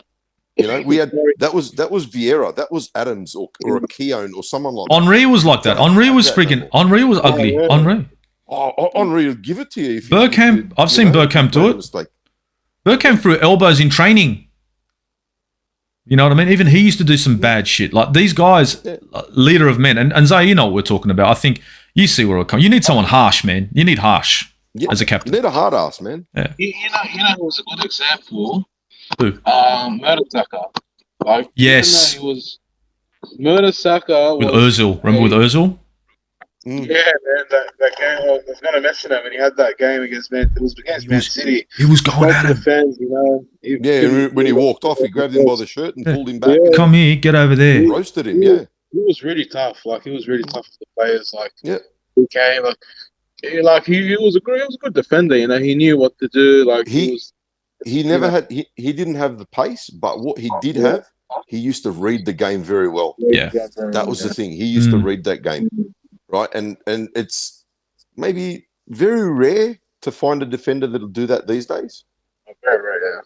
B: We had that was Vieira, that was Adams or a Keown or someone like that.
A: Henri was like that. Henri was freaking. Henri was ugly.
C: Yeah.
A: Henri.
B: Henri will give it to you.
A: Bergkamp. I've seen Bergkamp do it. Bergkamp threw elbows in training. You know what I mean? Even he used to do some bad shit. Like these guys, leader of men, and Zay, you know what we're talking about. I think you see where it comes. You need someone harsh, man. You need harsh as a captain.
B: You need a hard ass, man.
A: Yeah.
C: You know who was a good example?
A: Who?
C: Murdertucker. Like,
A: Yes.
C: even though he was Murdertucker
A: With
C: was
A: Ozil. Remember with Ozil?
C: Yeah, man, that game. I was going to mention him, and he had that game against Man. It was against Man City.
A: He was going
C: Spoke
A: at
C: to
A: him.
C: the fans, you know.
B: When he walked off, he grabbed him by the shirt and pulled him back.
C: Yeah.
A: Come here, get over there.
B: Roasted him. Yeah.
C: He was really tough. Like, he was really tough to the players. Like,
B: Yeah.
C: he came he was a good defender. You know, he knew what to do. Like
B: he didn't have the pace, but what he did have, he used to read the game very well.
A: Yeah,
B: that was the thing. He used to read that game, right? And it's maybe very rare to find a defender that'll do that these days.
C: Very rare.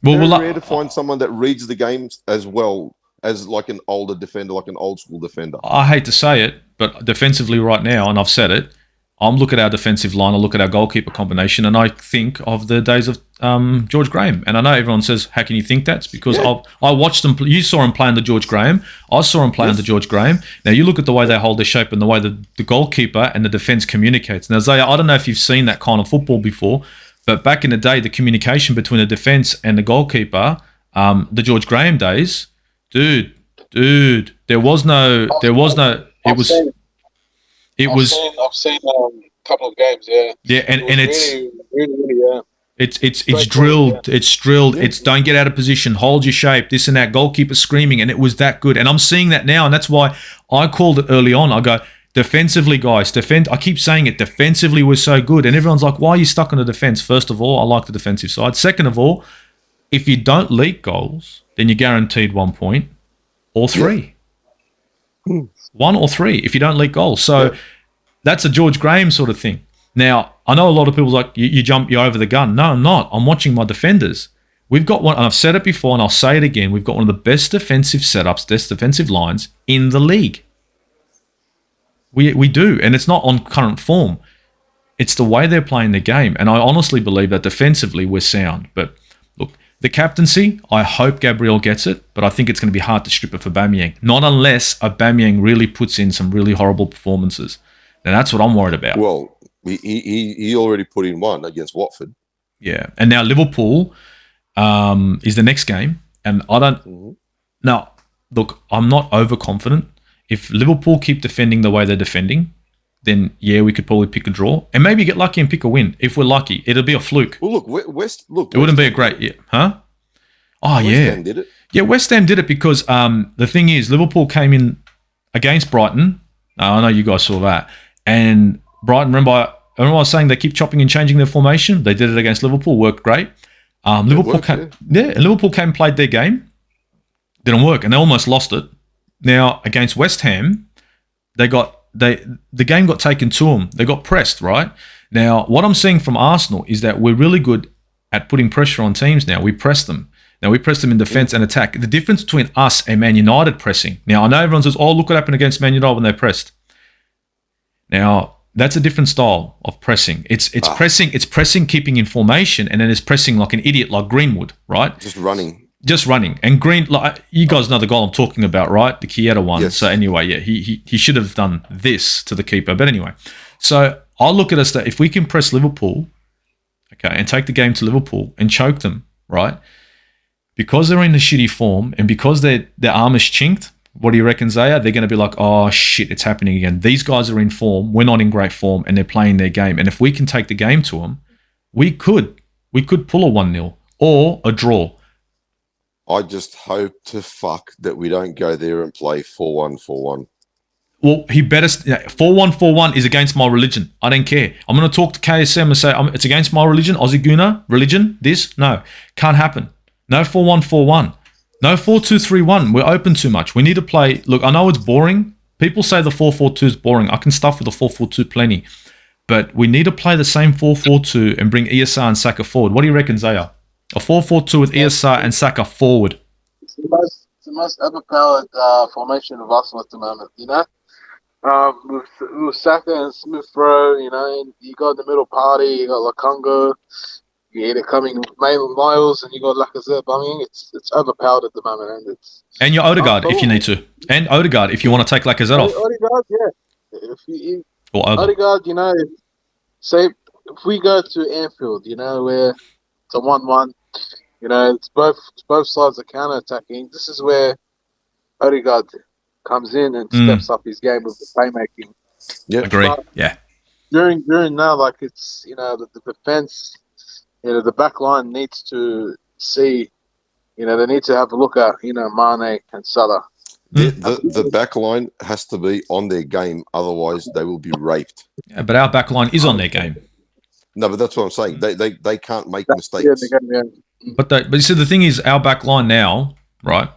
C: Yeah.
B: Very rare to find someone that reads the games as well as like an older defender, like an old school defender.
A: I hate to say it, but defensively right now, and I've said it, I'm look at our defensive line, I look at our goalkeeper combination, and I think of the days of George Graham. And I know everyone says, how can you think that? It's because I watched them. You saw him play under George Graham. I saw him play under George Graham. Now, you look at the way they hold their shape and the way the goalkeeper and the defence communicates. Now, Zaya, I don't know if you've seen that kind of football before, but back in the day, the communication between the defence and the goalkeeper, the George Graham days, dude, there was no, I've
C: seen a couple of games, yeah.
A: Yeah, and it's
C: really, yeah.
A: It's drilled. It's drilled. It's don't get out of position, hold your shape, this and that. Goalkeeper screaming, and it was that good. And I'm seeing that now, and that's why I called it early on. I go, defensively, guys, defend. I keep saying it. Defensively, we're so good, and everyone's like, why are you stuck on the defense? First of all, I like the defensive side. Second of all, if you don't leak goals, then you're guaranteed 1 point or three. Yeah. 1 or 3 if you don't leak goals. So that's a George Graham sort of thing. Now, I know a lot of people like, you're over the gun. No, I'm not. I'm watching my defenders. We've got one, and I've said it before, and I'll say it again. We've got one of the best defensive setups, best defensive lines in the league. We do, and it's not on current form. It's the way they're playing the game, and I honestly believe that defensively we're sound. But look, the captaincy, I hope Gabriel gets it, but I think it's going to be hard to strip it for Aubameyang. Not unless Aubameyang really puts in some really horrible performances. And that's what I'm worried about.
B: Well, he already put in one against Watford.
A: Yeah. And now Liverpool is the next game. And I don't... Mm-hmm. Now, look, I'm not overconfident. If Liverpool keep defending the way they're defending, then, yeah, we could probably pick a draw. And maybe get lucky and pick a win. If we're lucky, it'll be a fluke.
B: Well, look,
A: it wouldn't be a great... Yeah. Huh? Oh,
B: West Ham did it.
A: Yeah, West Ham did it because the thing is, Liverpool came in against Brighton. I know you guys saw that. And Brighton, remember I was saying they keep chopping and changing their formation? They did it against Liverpool, worked great. Liverpool came and played their game. Didn't work, and they almost lost it. Now, against West Ham, the game got taken to them. They got pressed, right? Now, what I'm seeing from Arsenal is that we're really good at putting pressure on teams now. We press them. Now, we press them in defence and attack. The difference between us and Man United pressing. Now, I know everyone says, oh, look what happened against Man United when they pressed. Now, that's a different style of pressing. It's pressing, keeping in formation, and then it's pressing like an idiot like Greenwood, right?
B: Just running. And
A: you guys know the goal I'm talking about, right? The Chiesa one.
B: Yes.
A: So anyway, yeah, he should have done this to the keeper. But anyway, so I'll look at us that if we can press Liverpool, okay, and take the game to Liverpool and choke them, right? Because they're in a shitty form and because their arm is chinked, what do you reckon, Zaya? They're going to be like, oh, shit, it's happening again. These guys are in form. We're not in great form, and they're playing their game. And if we can take the game to them, we could pull a 1-0 or a draw.
B: I just hope to fuck that we don't go there and play 4-1-4-1.
A: Well, he better... 4-1-4-1 is against my religion. I don't care. I'm going to talk to KSM and say, it's against my religion, Aussie Guna, religion, this. No, can't happen. No 4-1-4-1. No 4-2-3-1. We're open too much. We need to play... Look, I know it's boring. People say the 4-4-2 is boring. I can stuff with a 4-4-2 plenty. But we need to play the same 4-4-2 and bring Iasa and Saka forward. What do you reckon, Zaya? A 4-4-2 with Iasa and Saka forward.
C: It's the most overpowered formation of Arsenal at the moment, you know? With Saka and Smith Rowe, you know, and you got the middle party, you got Lukonga. Yeah, they're coming miles, and you got Lacazette. I mean, it's overpowered at the moment, and it's
A: And your Odegaard, if you
C: unbelievable.
A: need to. And Odegaard, if you want to take Lacazette off.
C: Odegaard, yeah.
A: Or Odegaard.
C: Odegaard, say if we go to Anfield, where it's a 1-1, it's both sides are counter attacking. This is where Odegaard comes in and steps up his game with the playmaking.
B: Yeah,
A: Agree.
C: But
A: Yeah.
C: during now, like it's the defense, the back line needs to see, they need to have a look at Mane and Salah.
B: the back line has to be on their game, otherwise they will be raped.
A: Yeah, but our back line is on their game.
B: No, but that's what I'm saying. They can't make mistakes.
C: Yeah.
A: But you see, the thing is, our back line now, right?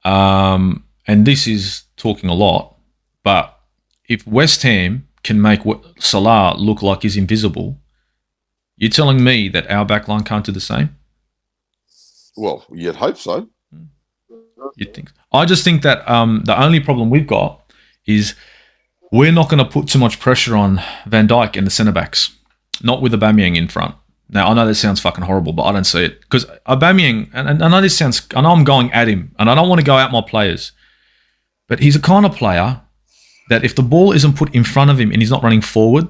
A: And this is talking a lot, but if West Ham can make Salah look like he's invisible, you're telling me that our back line can't do the same?
B: Well, you'd hope so.
A: You'd think. I just think that the only problem we've got is we're not going to put too much pressure on Van Dijk and the centre backs, not with Aubameyang in front. Now, I know this sounds fucking horrible, but I don't see it. Because Aubameyang, and I know I'm going at him, and I don't want to go at my players, but he's a kind of player that if the ball isn't put in front of him and he's not running forward,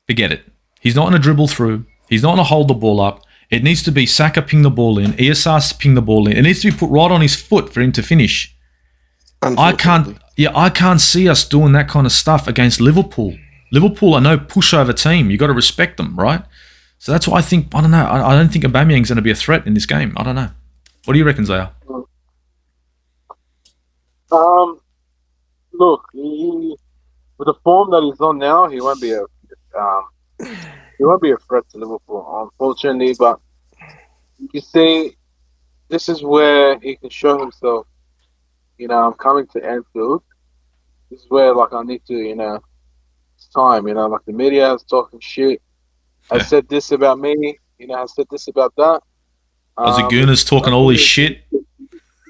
A: forget it. He's not going to dribble through. He's not going to hold the ball up. It needs to be Saka ping the ball in, ESR ping the ball in. It needs to be put right on his foot for him to finish. I can't see us doing that kind of stuff against Liverpool. Liverpool are no pushover team. You got to respect them, right? So that's why I think, I don't know, I don't think Aubameyang's going to be a threat in this game. I don't know. What do you reckon, Zia?
C: Look, with the form that he's on now, he won't be a threat to Liverpool, unfortunately. But you see, this is where he can show himself. I'm coming to Anfield. This is where, I need to, it's time. Like the media is talking shit. I said this about me. I said this about that.
A: Aussie Gooners talking all this shit.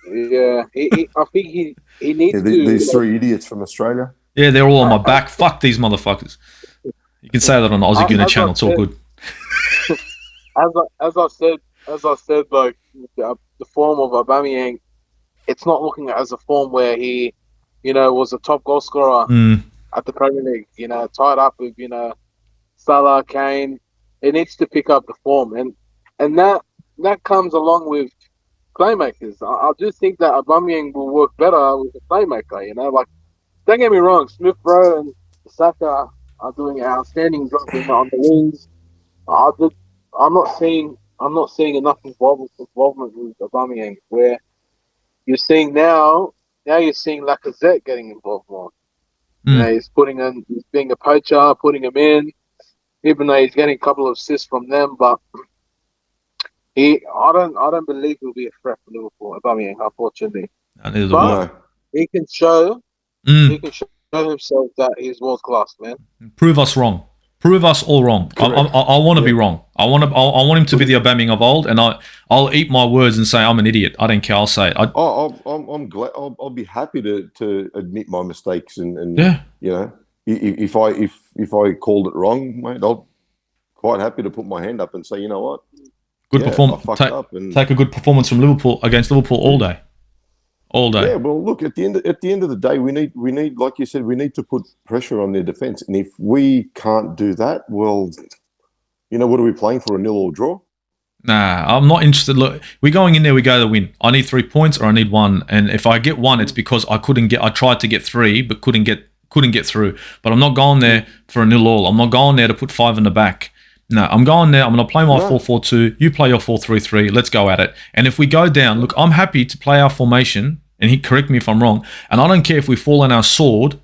C: Yeah, I think he needs to.
B: These three idiots from Australia.
A: Yeah, they're all on my back. Fuck these motherfuckers. You can say that on the Aussie Gooner channel. It's all good.
C: As I said, like the form of Aubameyang, it's not looking as a form where he, was a top goal scorer at the Premier League. Tied up with Salah, Kane. It needs to pick up the form, and that comes along with playmakers. I do think that Aubameyang will work better with a playmaker. Don't get me wrong, Smith Rowe and Saka are doing an outstanding job on the wings. I'm not seeing enough involvement with Aubameyang. Where you're seeing now you're seeing Lacazette getting involved more. He's being a poacher, putting him in, even though he's getting a couple of assists from them. But I don't believe he'll be a threat for Liverpool. Aubameyang, unfortunately. He can show himself that he's world class, man.
A: Prove us wrong. Prove us all wrong. I want to be wrong. I want him to be the Aubameyang of old, and I'll eat my words and say I'm an idiot. I don't care. I'll say it.
B: I'm glad. I'll be happy to admit my mistakes and if I called it wrong, mate, I'll quite happy to put my hand up and say, you know what,
A: good performance. Take a good performance from Liverpool against Liverpool all day. All day.
B: Yeah, well, look, at the end of the day, we need, like you said, we need to put pressure on their defence, and if we can't do that, well, what are we playing for, a 0-0 draw?
A: Nah, I'm not interested. Look, we're going in there, we go to win. I need 3 points or I need 1, and if I get 1, it's because I tried to get 3, but couldn't get through. But I'm not going there for a 0-0. I'm not going there to put 5 in the back. No, I'm going there. I'm going to play my 4-4-2. You play your 4-3-3. Let's go at it. And if we go down, look, I'm happy to play our formation, and correct me if I'm wrong, and I don't care if we fall on our sword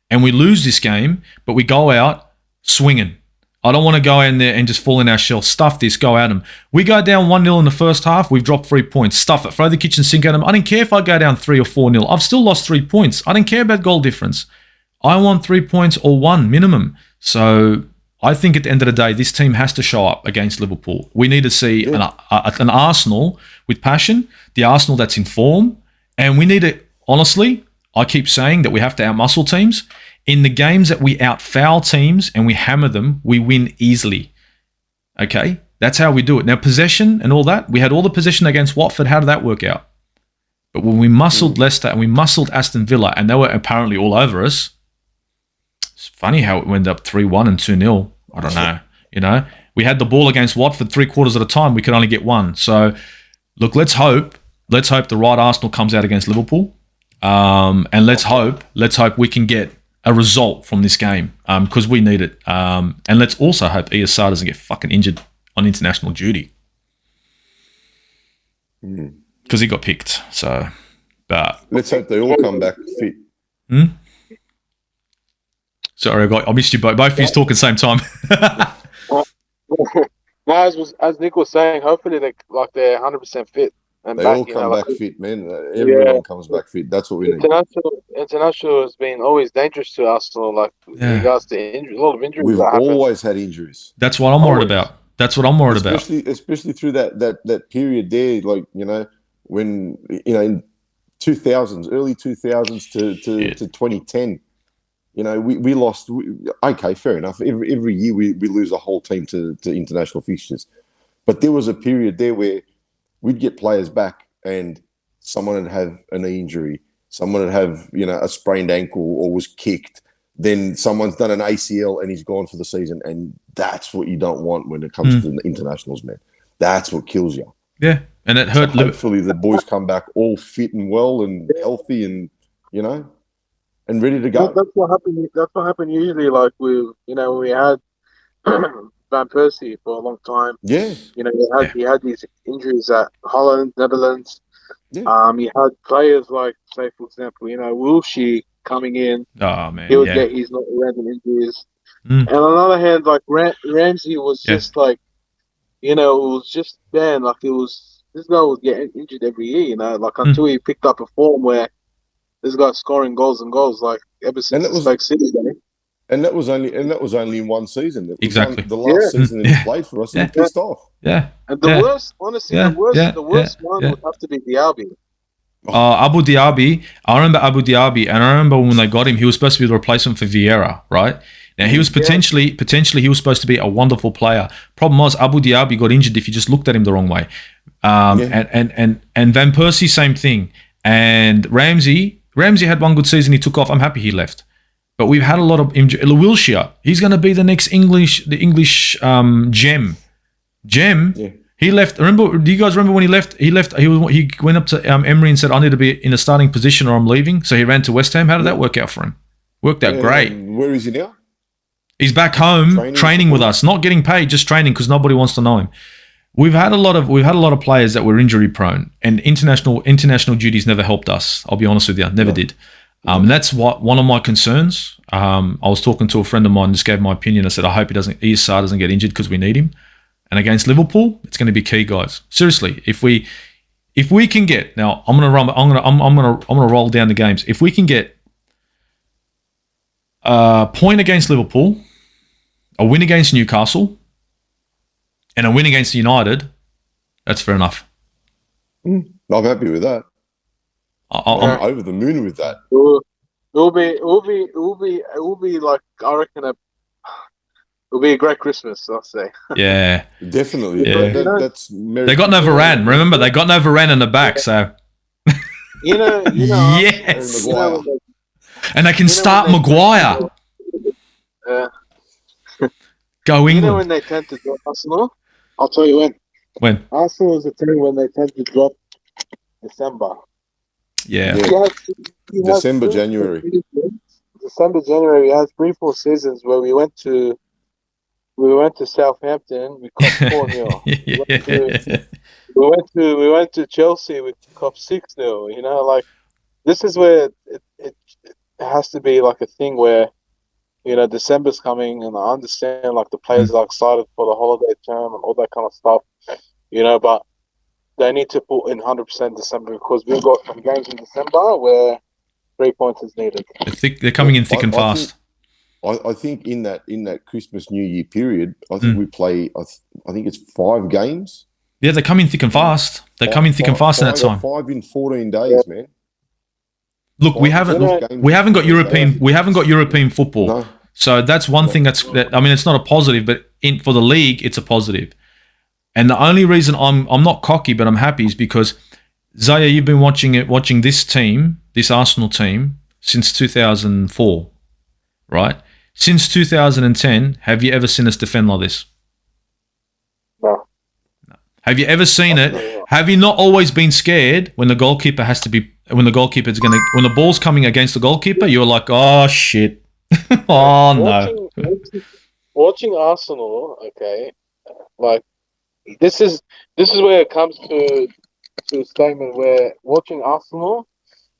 A: and we lose this game, but we go out swinging. I don't want to go in there and just fall in our shell. Stuff this, go at them. We go down 1-0 in the first half, we've dropped 3 points. Stuff it, throw the kitchen sink at them. I don't care if I go down 3 or 4-0. I've still lost 3 points. I don't care about goal difference. I want 3 points or 1 minimum. So I think at the end of the day, this team has to show up against Liverpool. We need to see an Arsenal with passion, the Arsenal that's in form, and we need to, honestly, I keep saying that we have to outmuscle teams. In the games that we outfoul teams and we hammer them, we win easily. Okay? That's how we do it. Now, possession and all that, we had all the possession against Watford. How did that work out? But when we muscled Leicester and we muscled Aston Villa, and they were apparently all over us, it's funny how it went up 3-1 and 2-0. I don't know. You know, we had the ball against Watford 3/4 of the time. We could only get one. So, look, let's hope the right Arsenal comes out against Liverpool, and let's hope we can get a result from this game because we need it. And let's also hope ESR doesn't get fucking injured on international duty because he got picked. So, but
B: let's hope they all come back fit.
A: Sorry, I missed you both. Both of you talking at the same time.
C: No, as Nick was saying, hopefully they're 100% fit. And
B: they
C: back,
B: all come back fit, man. Everyone comes back fit. That's what we need.
C: International has been always dangerous to Arsenal, in regards to injuries. A lot of injuries.
B: We've always had injuries.
A: That's what I'm worried about.
B: Especially through that period there, when in 2000s, early 2000s to 2010. We lost. Okay, fair enough. Every year we lose a whole team to international fixtures, but there was a period there where we'd get players back and someone would have a knee injury, someone would have a sprained ankle or was kicked. Then someone's done an ACL and he's gone for the season, and that's what you don't want when it comes to the internationals, man. That's what kills you.
A: Yeah, and it hurt.
B: So hopefully the boys come back all fit and well and healthy and and ready to go.
C: That's what happened. That's what happened usually. Like when we had Van Persie for a long time.
B: Yeah.
C: He had these injuries at Holland, Netherlands.
B: Yeah.
C: He had players like, say, for example, Wilshere coming in.
A: Oh man,
C: he would get his random injuries. And on the other hand, like Ramsey was just like, it was just man, like this guy was getting injured every year. Until he picked up a form where this guy's scoring goals and goals ever since the Stoke City game.
B: And that was only in one season.
A: Exactly.
B: The last season that he played for us, and he pissed off.
A: Yeah.
C: And the worst, honestly, the worst one would have to be Diaby.
A: Abu Dhabi. I remember Abu Dhabi, and I remember when they got him, he was supposed to be the replacement for Vieira, right? Now he was potentially he was supposed to be a wonderful player. Problem was Abu Dhabi got injured if you just looked at him the wrong way. And Van Persie, same thing. And Ramsey had one good season. He took off. I'm happy he left. But we've had a lot of Wilshere. He's going to be the next English gem.
B: Yeah.
A: He left. Do you guys remember when he left? He went up to Emery and said, "I need to be in a starting position, or I'm leaving." So he ran to West Ham. How did that work out for him? Worked out great.
B: Where is he now?
A: He's back home training with us, not getting paid, just training because nobody wants to know him. We've had a lot of players that were injury prone, and international duties never helped us. I'll be honest with you, never did. And that's one of my concerns. I was talking to a friend of mine, just gave my opinion. I said, I hope ESR doesn't get injured because we need him. And against Liverpool, it's going to be key, guys. Seriously, if we can get now, I'm gonna roll down the games. If we can get a point against Liverpool, a win against Newcastle, and a win against United, that's fair enough.
B: I'm happy with that. I'm over the moon with that.
C: It'll be like, I reckon it'll be a great Christmas, I'll say.
A: Yeah,
B: definitely.
A: Yeah.
B: That's
A: they got no Varane. Remember, they got no Varane in the back, so yes, and they can start Maguire. Go England.
C: When they tend to drop Arsenal, I'll tell you when.
A: When
C: Arsenal is a team when they tend to drop December.
A: Yeah.
B: December, January.
C: December, January. We had 3-4 seasons where we went to Southampton. We copped 4-0. We went to Chelsea. We copped 6-0. This is where it has to be like a thing where December's coming, and I understand the players are excited for the holiday term and all that kind of stuff. But they need to put in 100% December because we've got some games in December where 3 points is needed.
A: They're coming in thick and fast.
B: I think in that Christmas New Year period, I think we play. I think it's 5 games.
A: Yeah, they come in thick and fast. They come in thick and fast in that time.
B: 5 in 14 days, man.
A: Look, we haven't got European football. No. So that's one thing it's not a positive, but for the league, it's a positive. And the only reason I'm not cocky, but I'm happy is because Zaya, you've been watching this team, this Arsenal team, since 2004, right? Since 2010, have you ever seen us defend like this?
C: No.
A: Have you ever seen it?
C: Absolutely not.
A: Have you not always been scared when the goalkeeper when the ball's coming against the goalkeeper? You're like, oh shit, oh no.
C: Watching Arsenal, okay, like this is where it comes to a statement where watching Arsenal,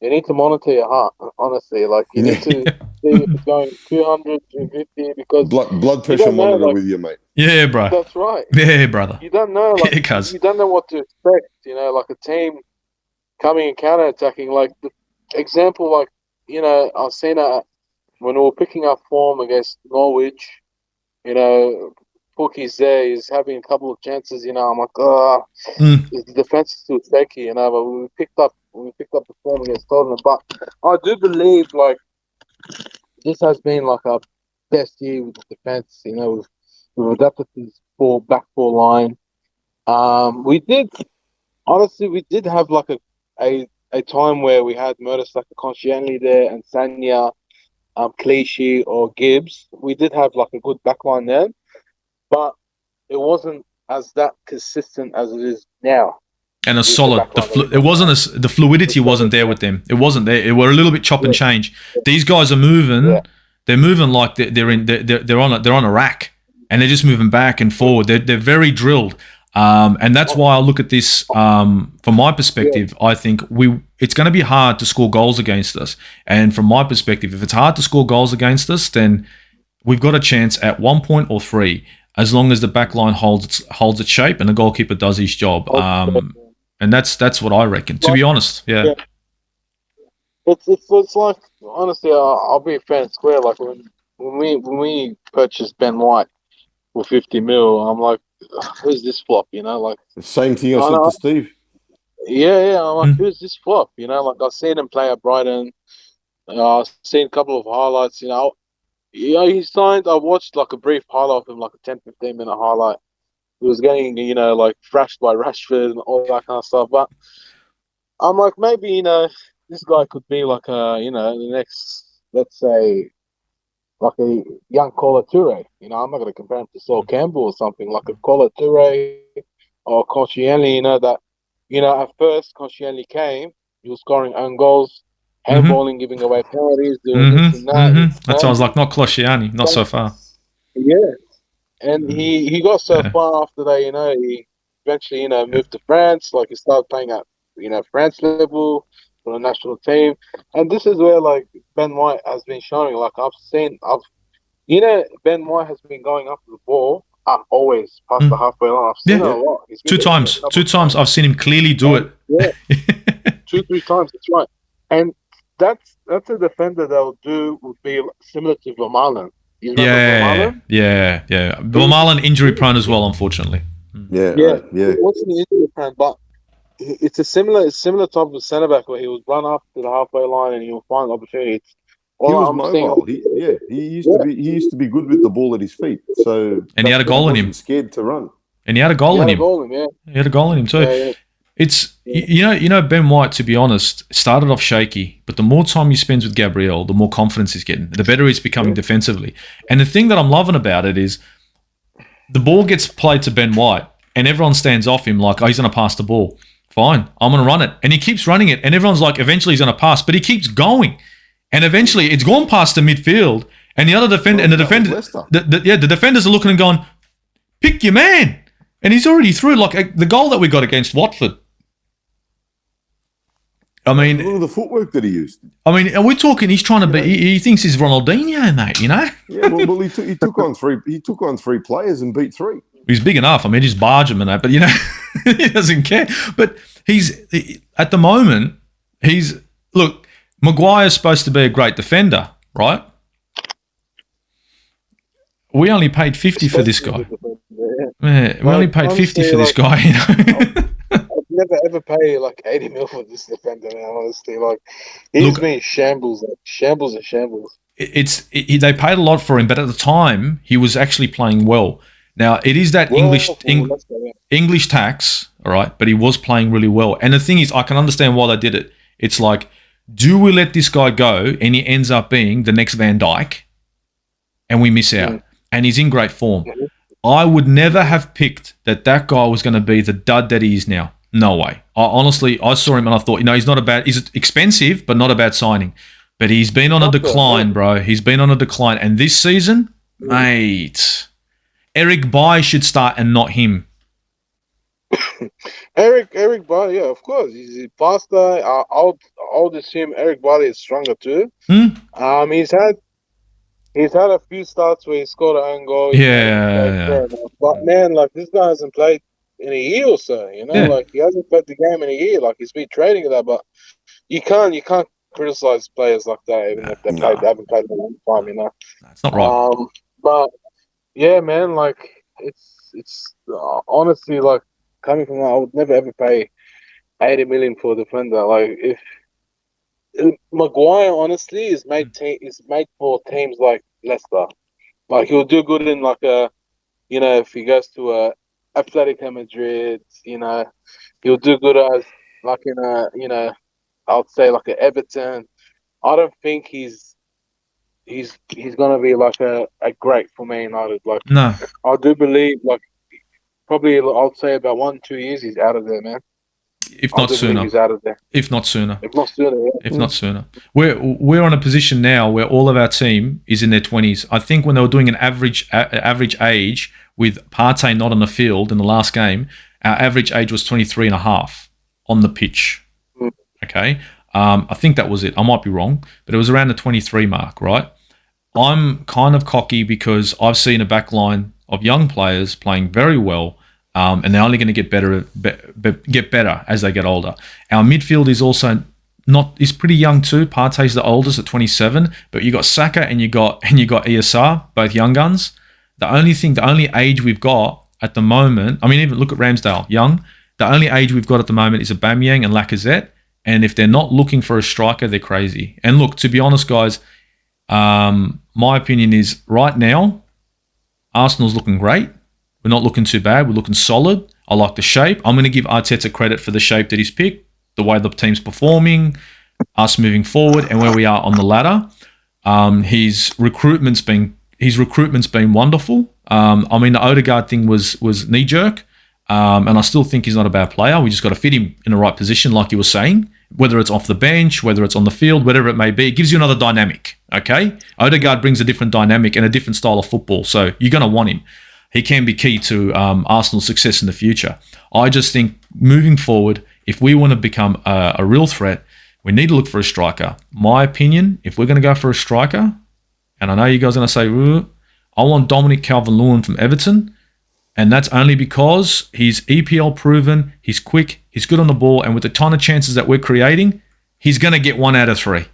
C: you need to monitor your heart. Honestly, like you need to see if it's going 200, 250, because
B: blood
C: you
B: pressure
C: don't know.
B: monitor
C: Like
B: with you, mate.
A: Yeah, bro.
C: that's right.
A: Yeah, brother.
C: You don't know. Like
A: Yeah, cuz.
C: you don't know what to expect. You know, like a team coming and counter attacking. Like the example, like I've seen it when we were picking up form against Norwich. You know, Pookie's there. He's having a couple of chances. You know, I'm like, oh, the defense is too shaky. You know, but we picked up the form against Tottenham. But I do believe like this has been like our best year with the defense. You know, we've adapted to this back four line. We did have like a time where we had Murtis like Consciently there and Sanya, Clichy or Gibbs. We did have like a good backline then, but it wasn't as that consistent as it is now.
A: And a solid. The fluidity wasn't there with them. It wasn't there. It were a little bit chop and change. These guys are moving.
C: Yeah.
A: They're moving like they're on a rack, and they're just moving back and forward. They're very drilled. And that's why I look at this from my perspective. I think it's going to be hard to score goals against us. And from my perspective, if it's hard to score goals against us, then we've got a chance at 1 point or 3, as long as the back line holds its shape and the goalkeeper does his job. And that's what I reckon. To be honest, yeah.
C: It's like honestly, I'll be fair and square. Like when we purchased Ben White for 50 mil, I'm like, who's this flop? You know, like
B: The same thing I said to Steve.
C: Yeah. I'm like, who's this flop? You know, like I've seen him play at Brighton. I've seen a couple of highlights. You know, he signed. I watched like a brief highlight of him, like a 10-15 minute highlight. He was getting, like thrashed by Rashford and all that kind of stuff. But I'm like, maybe, this guy could be like the next, let's say, like a young Kola Toure. You know, I'm not going to compare him to Sol Campbell or something, like a Kola Toure or Koscielny, at first Koscielny came, he was scoring own goals, handballing, giving away penalties, doing this and that.
A: That sounds like not Koscielny, not so far.
C: Yeah. And he got so far after that, he eventually, moved to France. Like he started playing at, France level for the national team. And this is where like Ben White has been showing. Like Ben White has been going after the ball always past the halfway line. I've seen it a lot.
A: Two times I've seen him clearly do it.
C: Yeah, 2-3 times. That's right. And that's a defender that would be similar to Vermaelen.
A: Yeah. Vermaelen injury prone as well, unfortunately.
C: Yeah. What's the injury prone? But it's a similar type of centre back where he would run up to the halfway line and he will find opportunities.
B: He was mobile. He used to be good with the ball at his feet. So
A: and he had a goal in him.
B: Scared to run.
A: And he had a goal in him.
C: He
A: had a goal in him too.
C: Yeah.
A: It's Ben White, to be honest, started off shaky, but the more time he spends with Gabriel, the more confidence he's getting, the better he's becoming defensively. And the thing that I'm loving about it is the ball gets played to Ben White and everyone stands off him like, oh, he's going to pass the ball. Fine, I'm going to run it. And he keeps running it and everyone's like, eventually he's going to pass, but he keeps going. And eventually it's gone past the midfield and the other defender, the defenders are looking and going, pick your man. And he's already through. Like the goal that we got against Watford. I mean,
B: look at the footwork that he used.
A: I mean, are we talking? He's trying to be. He thinks he's Ronaldinho, mate. You know.
B: Yeah, well, he took on 3. He took on 3 players and beat 3.
A: He's big enough. I mean, just barge him and that. But he doesn't care. But at the moment, look. Maguire's supposed to be a great defender, right? We only paid 50 for this guy. Yeah, we only paid 50 for this guy.
C: I'd never ever pay like 80 mil for this defender. Man, honestly, like he's been shambles.
A: They paid a lot for him, but at the time he was actually playing well. Now, it is that
C: Well, let's go, yeah.
A: English tax, all right, but he was playing really well. And the thing is, I can understand why they did it. It's like, do we let this guy go and he ends up being the next Van Dijk and we miss out? And he's in great form. I would never have picked that guy was going to be the dud that he is now. No way. I saw him and I thought, he's expensive, but not a bad signing. But he's been on a decline, bro. He's been on a decline. And this season, mate, Eric Bailly should start and not him.
C: Eric Bailly, yeah, of course. He's faster. I would assume Eric Bailly is stronger too. He's had a few starts where he scored an own goal.
A: Yeah.
C: But man, like this guy hasn't played in a year or so. Like he hasn't played the game in a year. Like he's been training with that, but you can't criticize players like that even if they haven't played in a long time.
A: That's not right.
C: But yeah, man, like it's honestly like coming from that, I would never ever pay 80 million for a defender. Like if Maguire honestly is made for teams like Leicester. Like he'll do good in like if he goes to a Atletico Madrid, he'll do good as like in I'd say like a Everton. I don't think he's gonna be like a great for Man United. Like
A: no,
C: I do believe like probably I'd say about 1-2 years he's out of there, man.
A: If not sooner.
C: He's out of there.
A: If not sooner.
C: If not sooner, yeah.
A: If not sooner. We're on a position now where all of our team is in their 20s. I think when they were doing an average age with Partey not on the field in the last game, our average age was 23 and a half on the pitch. Okay? I think that was it. I might be wrong, but it was around the 23 mark, right? I'm kind of cocky because I've seen a back line of young players playing very well, and they're only going to get better as they get older. Our midfield is also is pretty young too. Partey's the oldest at 27, but you got Saka and you got ESR, both young guns. The only age we've got at the moment, I mean, even look at Ramsdale, young. The only age we've got at the moment is Aubameyang and Lacazette. And if they're not looking for a striker, they're crazy. And look, to be honest, guys, my opinion is right now, Arsenal's looking great. We're not looking too bad. We're looking solid. I like the shape. I'm going to give Arteta credit for the shape that he's picked, the way the team's performing, us moving forward, and where we are on the ladder. His recruitment's been wonderful. I mean, the Odegaard thing was knee jerk, and I still think he's not a bad player. We just got to fit him in the right position, like you were saying. Whether it's off the bench, whether it's on the field, whatever it may be, it gives you another dynamic. Okay, Odegaard brings a different dynamic and a different style of football, so you're going to want him. He can be key to Arsenal's success in the future. I just think moving forward, if we want to become a real threat, we need to look for a striker. My opinion, if we're going to go for a striker, and I know you guys are going to say, I want Dominic Calvert-Lewin from Everton, and that's only because he's EPL proven, he's quick, he's good on the ball, and with the ton of chances that we're creating, he's going to get 1 out of 3.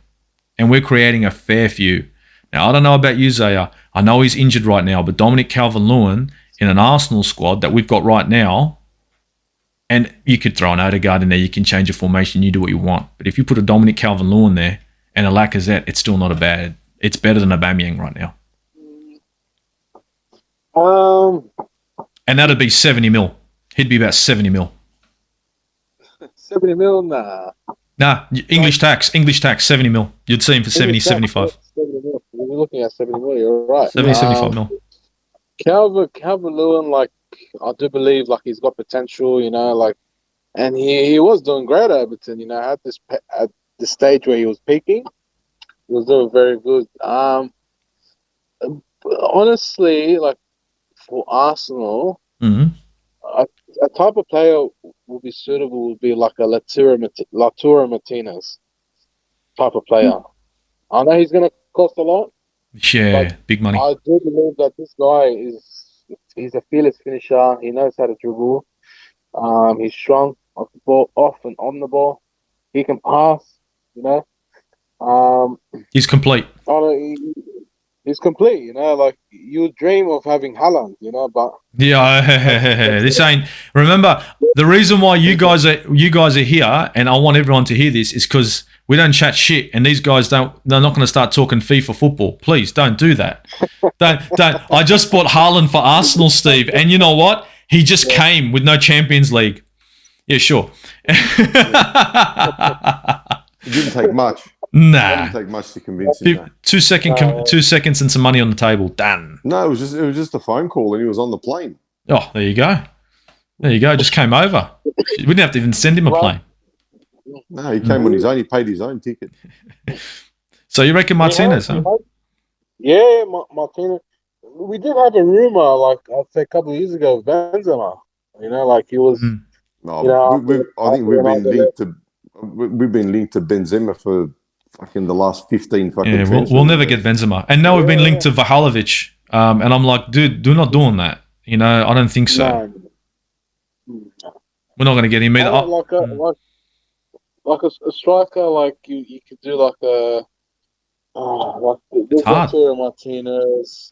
A: And we're creating a fair few. Now, I don't know about you, Zia. I know he's injured right now, but Dominic Calvert-Lewin in an Arsenal squad that we've got right now, and you could throw an Odegaard in there, you can change your formation, you do what you want. But if you put a Dominic Calvert-Lewin there and a Lacazette, it's still not a bad. It's better than Aubameyang right now. And that'd be 70 mil. He'd be about 70 mil.
C: 70 mil? Nah.
A: Nah, English tax, 70 mil. You'd see him for 70, 75.
C: 70 mil. You're looking at 70 mil, you're right.
A: 70, 75 mil.
C: Calvert-Lewin, like, I do believe, like, he's got potential, like, and he was doing great at Everton, at the stage where he was peaking. He was doing very good. Honestly, like, for Arsenal, a type of player would be suitable would be like a Latura Martinez type of player. I know he's going to cost a lot.
A: Yeah, big money.
C: I do believe that this guy he's a fearless finisher. He knows how to dribble. He's strong off the ball, off and on the ball. He can pass,
A: He's complete.
C: He's complete, like you dream of having Haaland, but
A: this ain't. Remember, the reason why you guys are here, and I want everyone to hear this, is because We don't chat shit, and these guys don't. They're not going to start talking FIFA football. Please don't do that. don't. I just bought Haaland for Arsenal, Steve, and you know what? He just came with no Champions League. Yeah, sure.
B: It didn't take much.
A: Nah.
B: It didn't take much to convince him. No.
A: 2 seconds and some money on the table. Done.
B: No, it was just a phone call, and he was on the plane.
A: Oh, there you go. There you go. Just came over. We didn't have to even send him a plane.
B: No, he came on his own. He paid his own ticket.
A: So you reckon Martinez, huh?
C: Yeah, Martinez. We did have a rumor, like I'd say a couple of years ago, of Benzema. You know, like he was.
B: No,
C: you know,
B: I think we've been linked to Benzema for fucking the last 15 fucking.
A: Yeah, we'll never get Benzema, and now we've been linked to Vahalovic, and I'm like, dude, do not doing that. You know, I don't think so.
C: No.
A: We're not going to get him either.
C: Like a striker, like you could do like a
A: hard.
C: Martinez.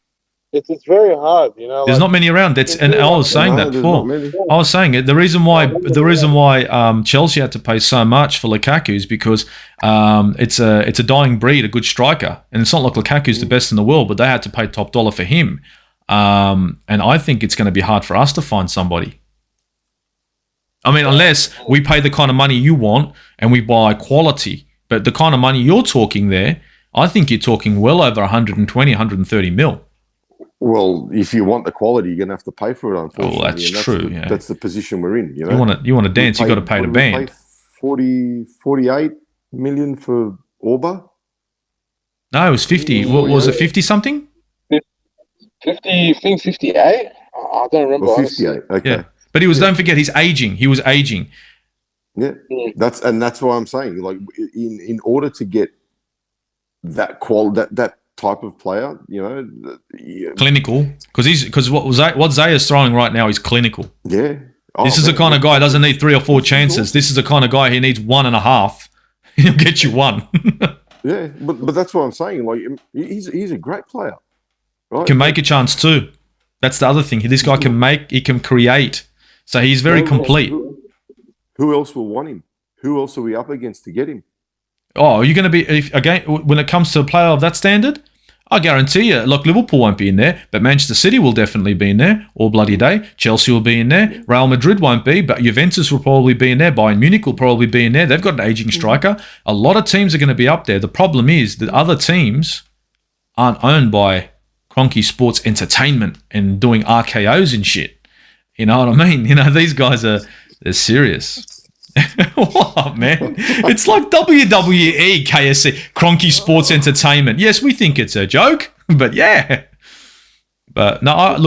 C: It's very hard, you know.
A: There's not many around. And I was saying that before. I was saying it. The reason why Chelsea had to pay so much for Lukaku is because it's a dying breed, a good striker, and it's not like Lukaku's the best in the world, but they had to pay top dollar for him. And I think it's going to be hard for us to find somebody. I mean, unless we pay the kind of money you want and we buy quality, but the kind of money you're talking there, I think you're talking well over 120, 130 mil.
B: Well, if you want the quality, you're going to have to pay for it, unfortunately.
A: Oh, that's true.
B: That's the position we're in. You know,
A: you want to dance, you got to pay the band.
B: 48 million for Orba.
A: No, it was 50. What was it? 50 something?
C: 50. I think 58. I don't remember.
B: Or 58. Okay.
A: Yeah. But don't forget, he's aging. He was aging.
B: Yeah, that's why I'm saying, like, in order to get that that type of player, you know,
A: clinical, because what Zaya's throwing right now is clinical.
B: Yeah,
A: this is the kind of guy who doesn't need 3 or 4 chances. This is the kind of guy who needs 1.5. He'll get you one.
B: Yeah, but that's what I'm saying. Like, he's a great player. Right?
A: Can make a chance too. That's the other thing. This guy can make. He can create. So he's very complete.
B: Who else will want him? Who else are we up against to get him?
A: Oh, are you going to be again when it comes to a player of that standard? I guarantee you, like Liverpool won't be in there, but Manchester City will definitely be in there all bloody day. Chelsea will be in there. Real Madrid won't be, but Juventus will probably be in there. Bayern Munich will probably be in there. They've got an aging striker. A lot of teams are going to be up there. The problem is that other teams aren't owned by Cronky Sports Entertainment and doing RKOs and shit. You know what I mean? You know, these guys they're serious. What, man? It's like WWE, KSC, Cronky Sports Entertainment. Yes, we think it's a joke, but yeah. But no, I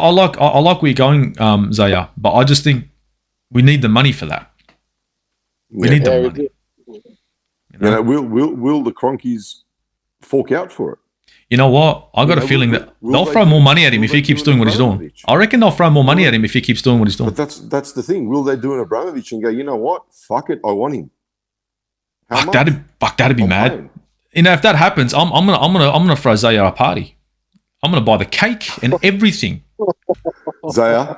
A: like where you're going, Zaya, but I just think we need the money for that. We need the money.
B: You know, will the Cronkies fork out for it?
A: You know what? I got a feeling that they'll throw more money at him if he keeps doing what he's doing. I reckon they'll throw more money at him if he keeps doing what he's doing.
B: But that's the thing. Will they do an Abramovich and go, you know what? Fuck it, I want him.
A: That'd be mad. Paying. You know, if that happens, I'm gonna throw Zaya a party. I'm gonna buy the cake and everything.
B: Zaya,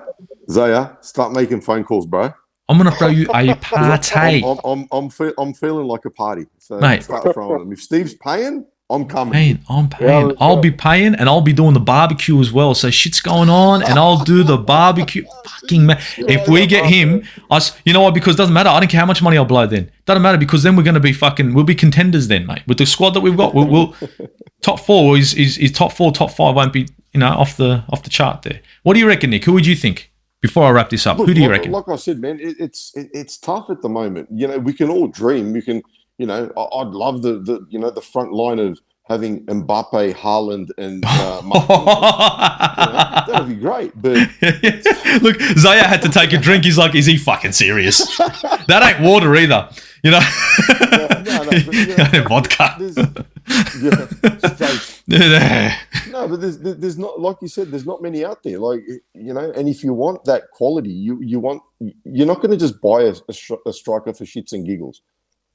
B: start making phone calls, bro.
A: I'm gonna throw you a party.
B: I'm feeling like a party. So
A: mate,
B: start throwing them. If Steve's paying, I'm coming.
A: I'm paying. I'll be paying, and I'll be doing the barbecue as well. So shit's going on, and I'll do the barbecue. Fucking man. If we get him, you know what? Because it doesn't matter. I don't care how much money I'll blow then. Doesn't matter because then we're going to be we'll be contenders then, mate. With the squad that we've got, we'll top 4 is top 4, top 5 won't be, you know, off the chart there. What do you reckon, Nick? Who would you think? Before I wrap this up, who do you reckon?
B: Like I said, man, it's tough at the moment. You know, we can all dream. We can. You know, I'd love the front line of having Mbappe, Haaland, and that'd be gret. But
A: look, Zaya had to take a drink. He's like, is he fucking serious? That ain't water either. You know, vodka.
B: No, but there's not, like you said, there's not many out there. Like, you know, and if you want that quality, you're not going to just buy a striker for shits and giggles.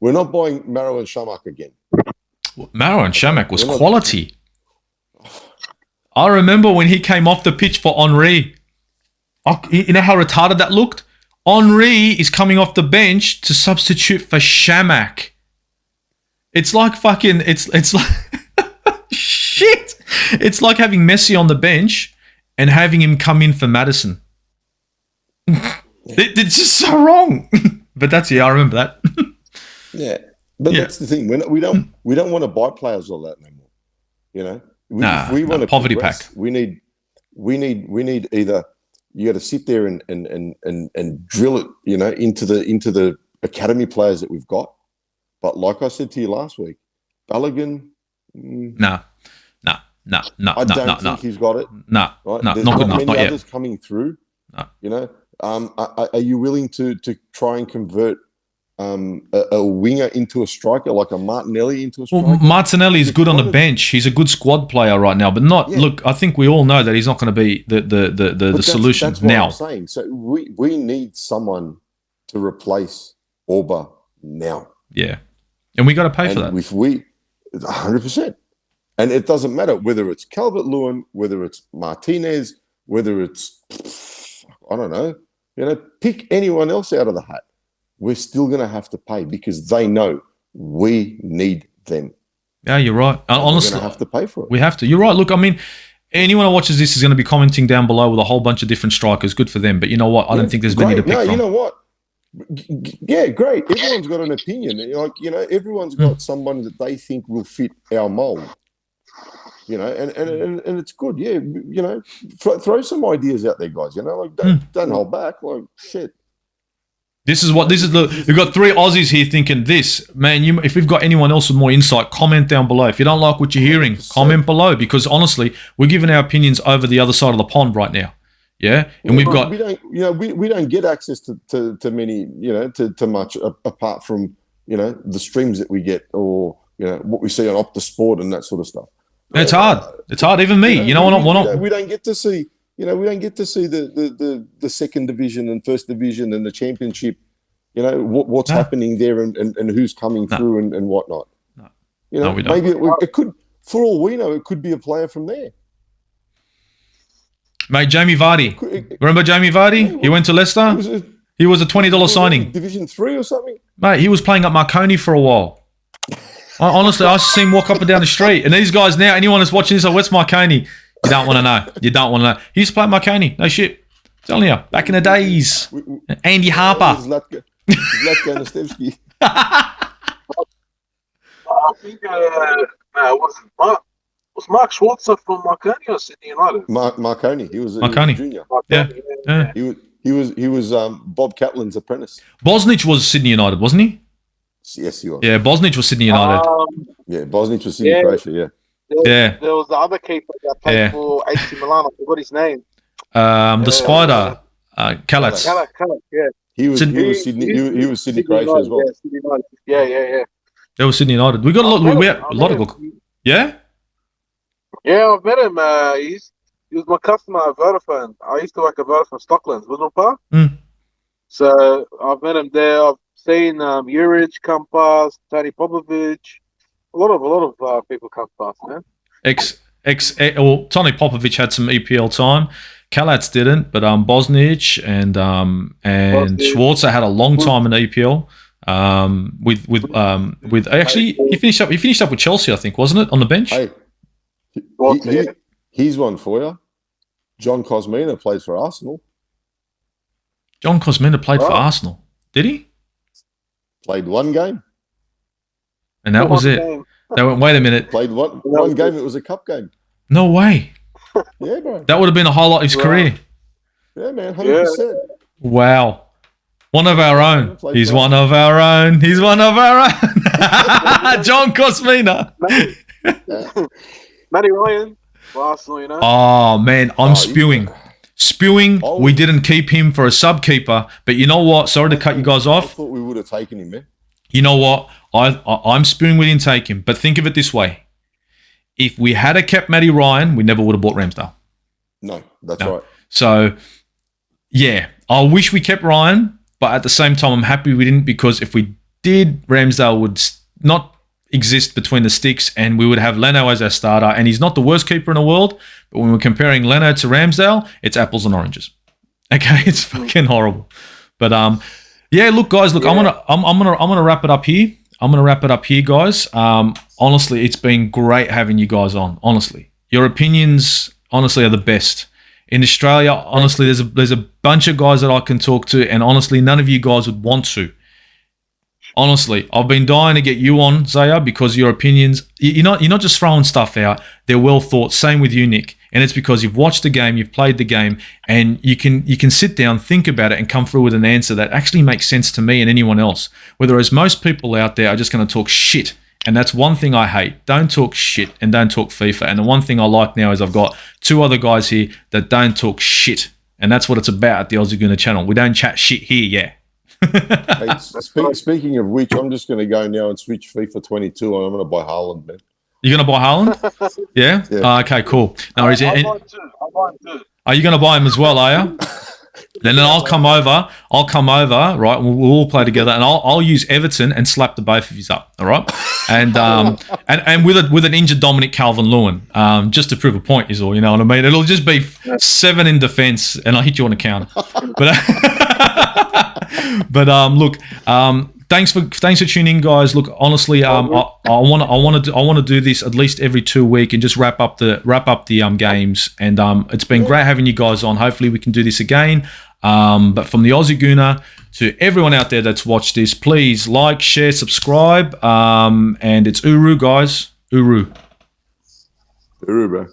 B: We're not buying Maro and Shamak again.
A: Maro and Shamak was quality. I remember when he came off the pitch for Henry. You know how retarded that looked? Henry is coming off the bench to substitute for Shamak. It's like fucking. It's like shit. It's like having Messi on the bench and having him come in for Madison. It's just so wrong. But that's I remember that.
B: Yeah, but that's the thing. We don't want to buy players like that no more. You know, if we want to
A: poverty
B: progress,
A: pack.
B: We need either you got to sit there and drill it, you know, into the academy players that we've got. But like I said to you last week, Balogun.
A: No.
B: I don't think he's got it.
A: No,
B: right?
A: no,
B: There's
A: not good enough.
B: many
A: Not yet.
B: others coming through.
A: No.
B: You know, are you willing to try and convert a winger into a striker, like a Martinelli into a striker?
A: Well, Martinelli is good on the bench. He's a good squad player right now, but not. Yeah. Look, I think we all know that he's not going to be the solution
B: that's what
A: now.
B: I'm saying. So we need someone to replace Orba now.
A: Yeah, and we got to pay for that.
B: If 100%, and it doesn't matter whether it's Calvert-Lewin, whether it's Martinez, whether it's I don't know. You know, pick anyone else out of the hat. We're still going to have to pay because they know we need them.
A: Yeah, you're right. Honestly,
B: we're going to have to pay for it.
A: We have to. You're right. Look, I mean, anyone who watches this is going to be commenting down below with a whole bunch of different strikers. Good for them. But you know what? I don't think there's many to pick from.
B: You know what? Yeah, great. Everyone's got an opinion. Like, you know, everyone's got someone that they think will fit our mold. You know, and it's good. Yeah, you know, throw some ideas out there, guys. You know, like don't hold back. Like shit.
A: We've got 3 Aussies here thinking this, man. If we've got anyone else with more insight, comment down below. If you don't like what you're hearing, comment below, because honestly, we're giving our opinions over the other side of the pond right now. Yeah, and we
B: don't get access to many, you know, to much apart from, you know, the streams that we get or, you know, what we see on Optus Sport and that sort of stuff.
A: It's hard. It's hard. Even me, we
B: don't get to see. You know, we don't get to see the second division and first division and the championship. You know what's happening there and who's coming through and whatnot.
A: No.
B: You know,
A: we don't.
B: Maybe it could, for all we know, it could be a player from there.
A: Mate, Jamie Vardy. Remember Jamie Vardy? He went to Leicester. He was a $20 signing.
B: Division 3 or something.
A: Mate, he was playing at Marconi for a while. Honestly, I see him walk up and down the street. And these guys now, anyone that's watching this, where's Marconi? You don't want to know. You don't want to know. He used to play at Marconi. No shit. I'm telling you. Back in the days. Andy Harper.
B: Zlatko Nastevsky.
C: I think was Mark Schwarzer from Marconi or Sydney United?
B: Marconi. He was
A: Marconi.
B: A junior.
A: Yeah.
B: He was Bob Kaplan's apprentice.
A: Bosnich was Sydney United, wasn't he?
B: Yes, he was.
A: Yeah, Bosnich was Sydney United.
B: Bosnich was Sydney Croatia,
C: There was the other keeper that played for AC Milan. I forgot his name.
A: The Spider, Kalatz.
C: Kalatz, yeah.
B: He was Sydney Croatia as well.
C: Yeah, Sydney United. Yeah.
A: That was Sydney United. We got a lot. We had a lot of good. Yeah.
C: Yeah, I've met him. He was my customer at Vodafone. I used to work at Vodafone Stocklands, Woodland Park. So I've met him there. I've seen Juric come past, Tony Popovic. A lot of people come past, man.
A: Tony Popovic had some EPL time. Kalatz didn't, but Bosnich and Schwarzer had a long time in EPL. With actually he finished up with Chelsea, I think, wasn't it, on the bench?
B: Hey, here's one for you. John Cosmina plays for Arsenal.
A: John Cosmina played for Arsenal. Did he?
B: Played one game.
A: And that was it. They went, wait a minute.
B: Played one game. It was a cup game.
A: No way.
B: Yeah, bro.
A: That would have been a highlight of his career.
B: Yeah, man. 100%.
A: Wow. One of our own. He's one of our own. He's one of our own. John Cosmina.
C: Matty Ryan. Arsenal, you know.
A: Oh, man. I'm spewing. We didn't keep him for a sub-keeper. But you know what? Sorry to cut you guys off.
B: I thought we would have taken him, man.
A: You know what? I'm spewing we didn't take him. But think of it this way. If we had kept Matty Ryan, we never would have bought Ramsdale.
B: No, that's right.
A: So, yeah. I wish we kept Ryan. But at the same time, I'm happy we didn't, because if we did, Ramsdale would not exist between the sticks and we would have Leno as our starter. And he's not the worst keeper in the world. But when we're comparing Leno to Ramsdale, it's apples and oranges. Okay, it's fucking horrible. But yeah, look, guys, I'm gonna wrap it up here. I'm going to wrap it up here, guys. Honestly, it's been great having you guys on. Honestly, your opinions, honestly, are the best. In Australia, honestly, there's a bunch of guys that I can talk to, and honestly, none of you guys would want to. Honestly, I've been dying to get you on, Zia, because your opinions, you're not just throwing stuff out. They're well thought. Same with you, Nick. And it's because you've watched the game, you've played the game, and you can sit down, think about it, and come through with an answer that actually makes sense to me and anyone else. Whereas most people out there are just going to talk shit. And that's one thing I hate. Don't talk shit and don't talk FIFA. And the one thing I like now is I've got two other guys here that don't talk shit. And that's what it's about at the Aussie Guna channel. We don't chat shit here, yeah.
B: Hey, speaking of which, I'm just going to go now and switch FIFA 22 and I'm going to buy Haaland, man.
A: You're going to buy Haaland? Yeah?
B: Yeah.
A: Okay, cool. No, is it,
C: I'll buy him too.
A: are you going to buy him as well, are you? Then I'll come over, right? We'll all play together, and I'll use Everton and slap the both of you up, all right? And and with an injured Dominic Calvert-Lewin, just to prove a point is all, you know what I mean? It'll just be 7 in defence, and I'll hit you on a counter. But look, thanks for tuning in, guys. Look, honestly, I want to do this at least every 2 weeks and just wrap up the games. And it's been great having you guys on. Hopefully, we can do this again. But from the Aussie Guna to everyone out there that's watched this, please like, share, subscribe. And it's Uru, guys. Uru.
B: Uru, bro.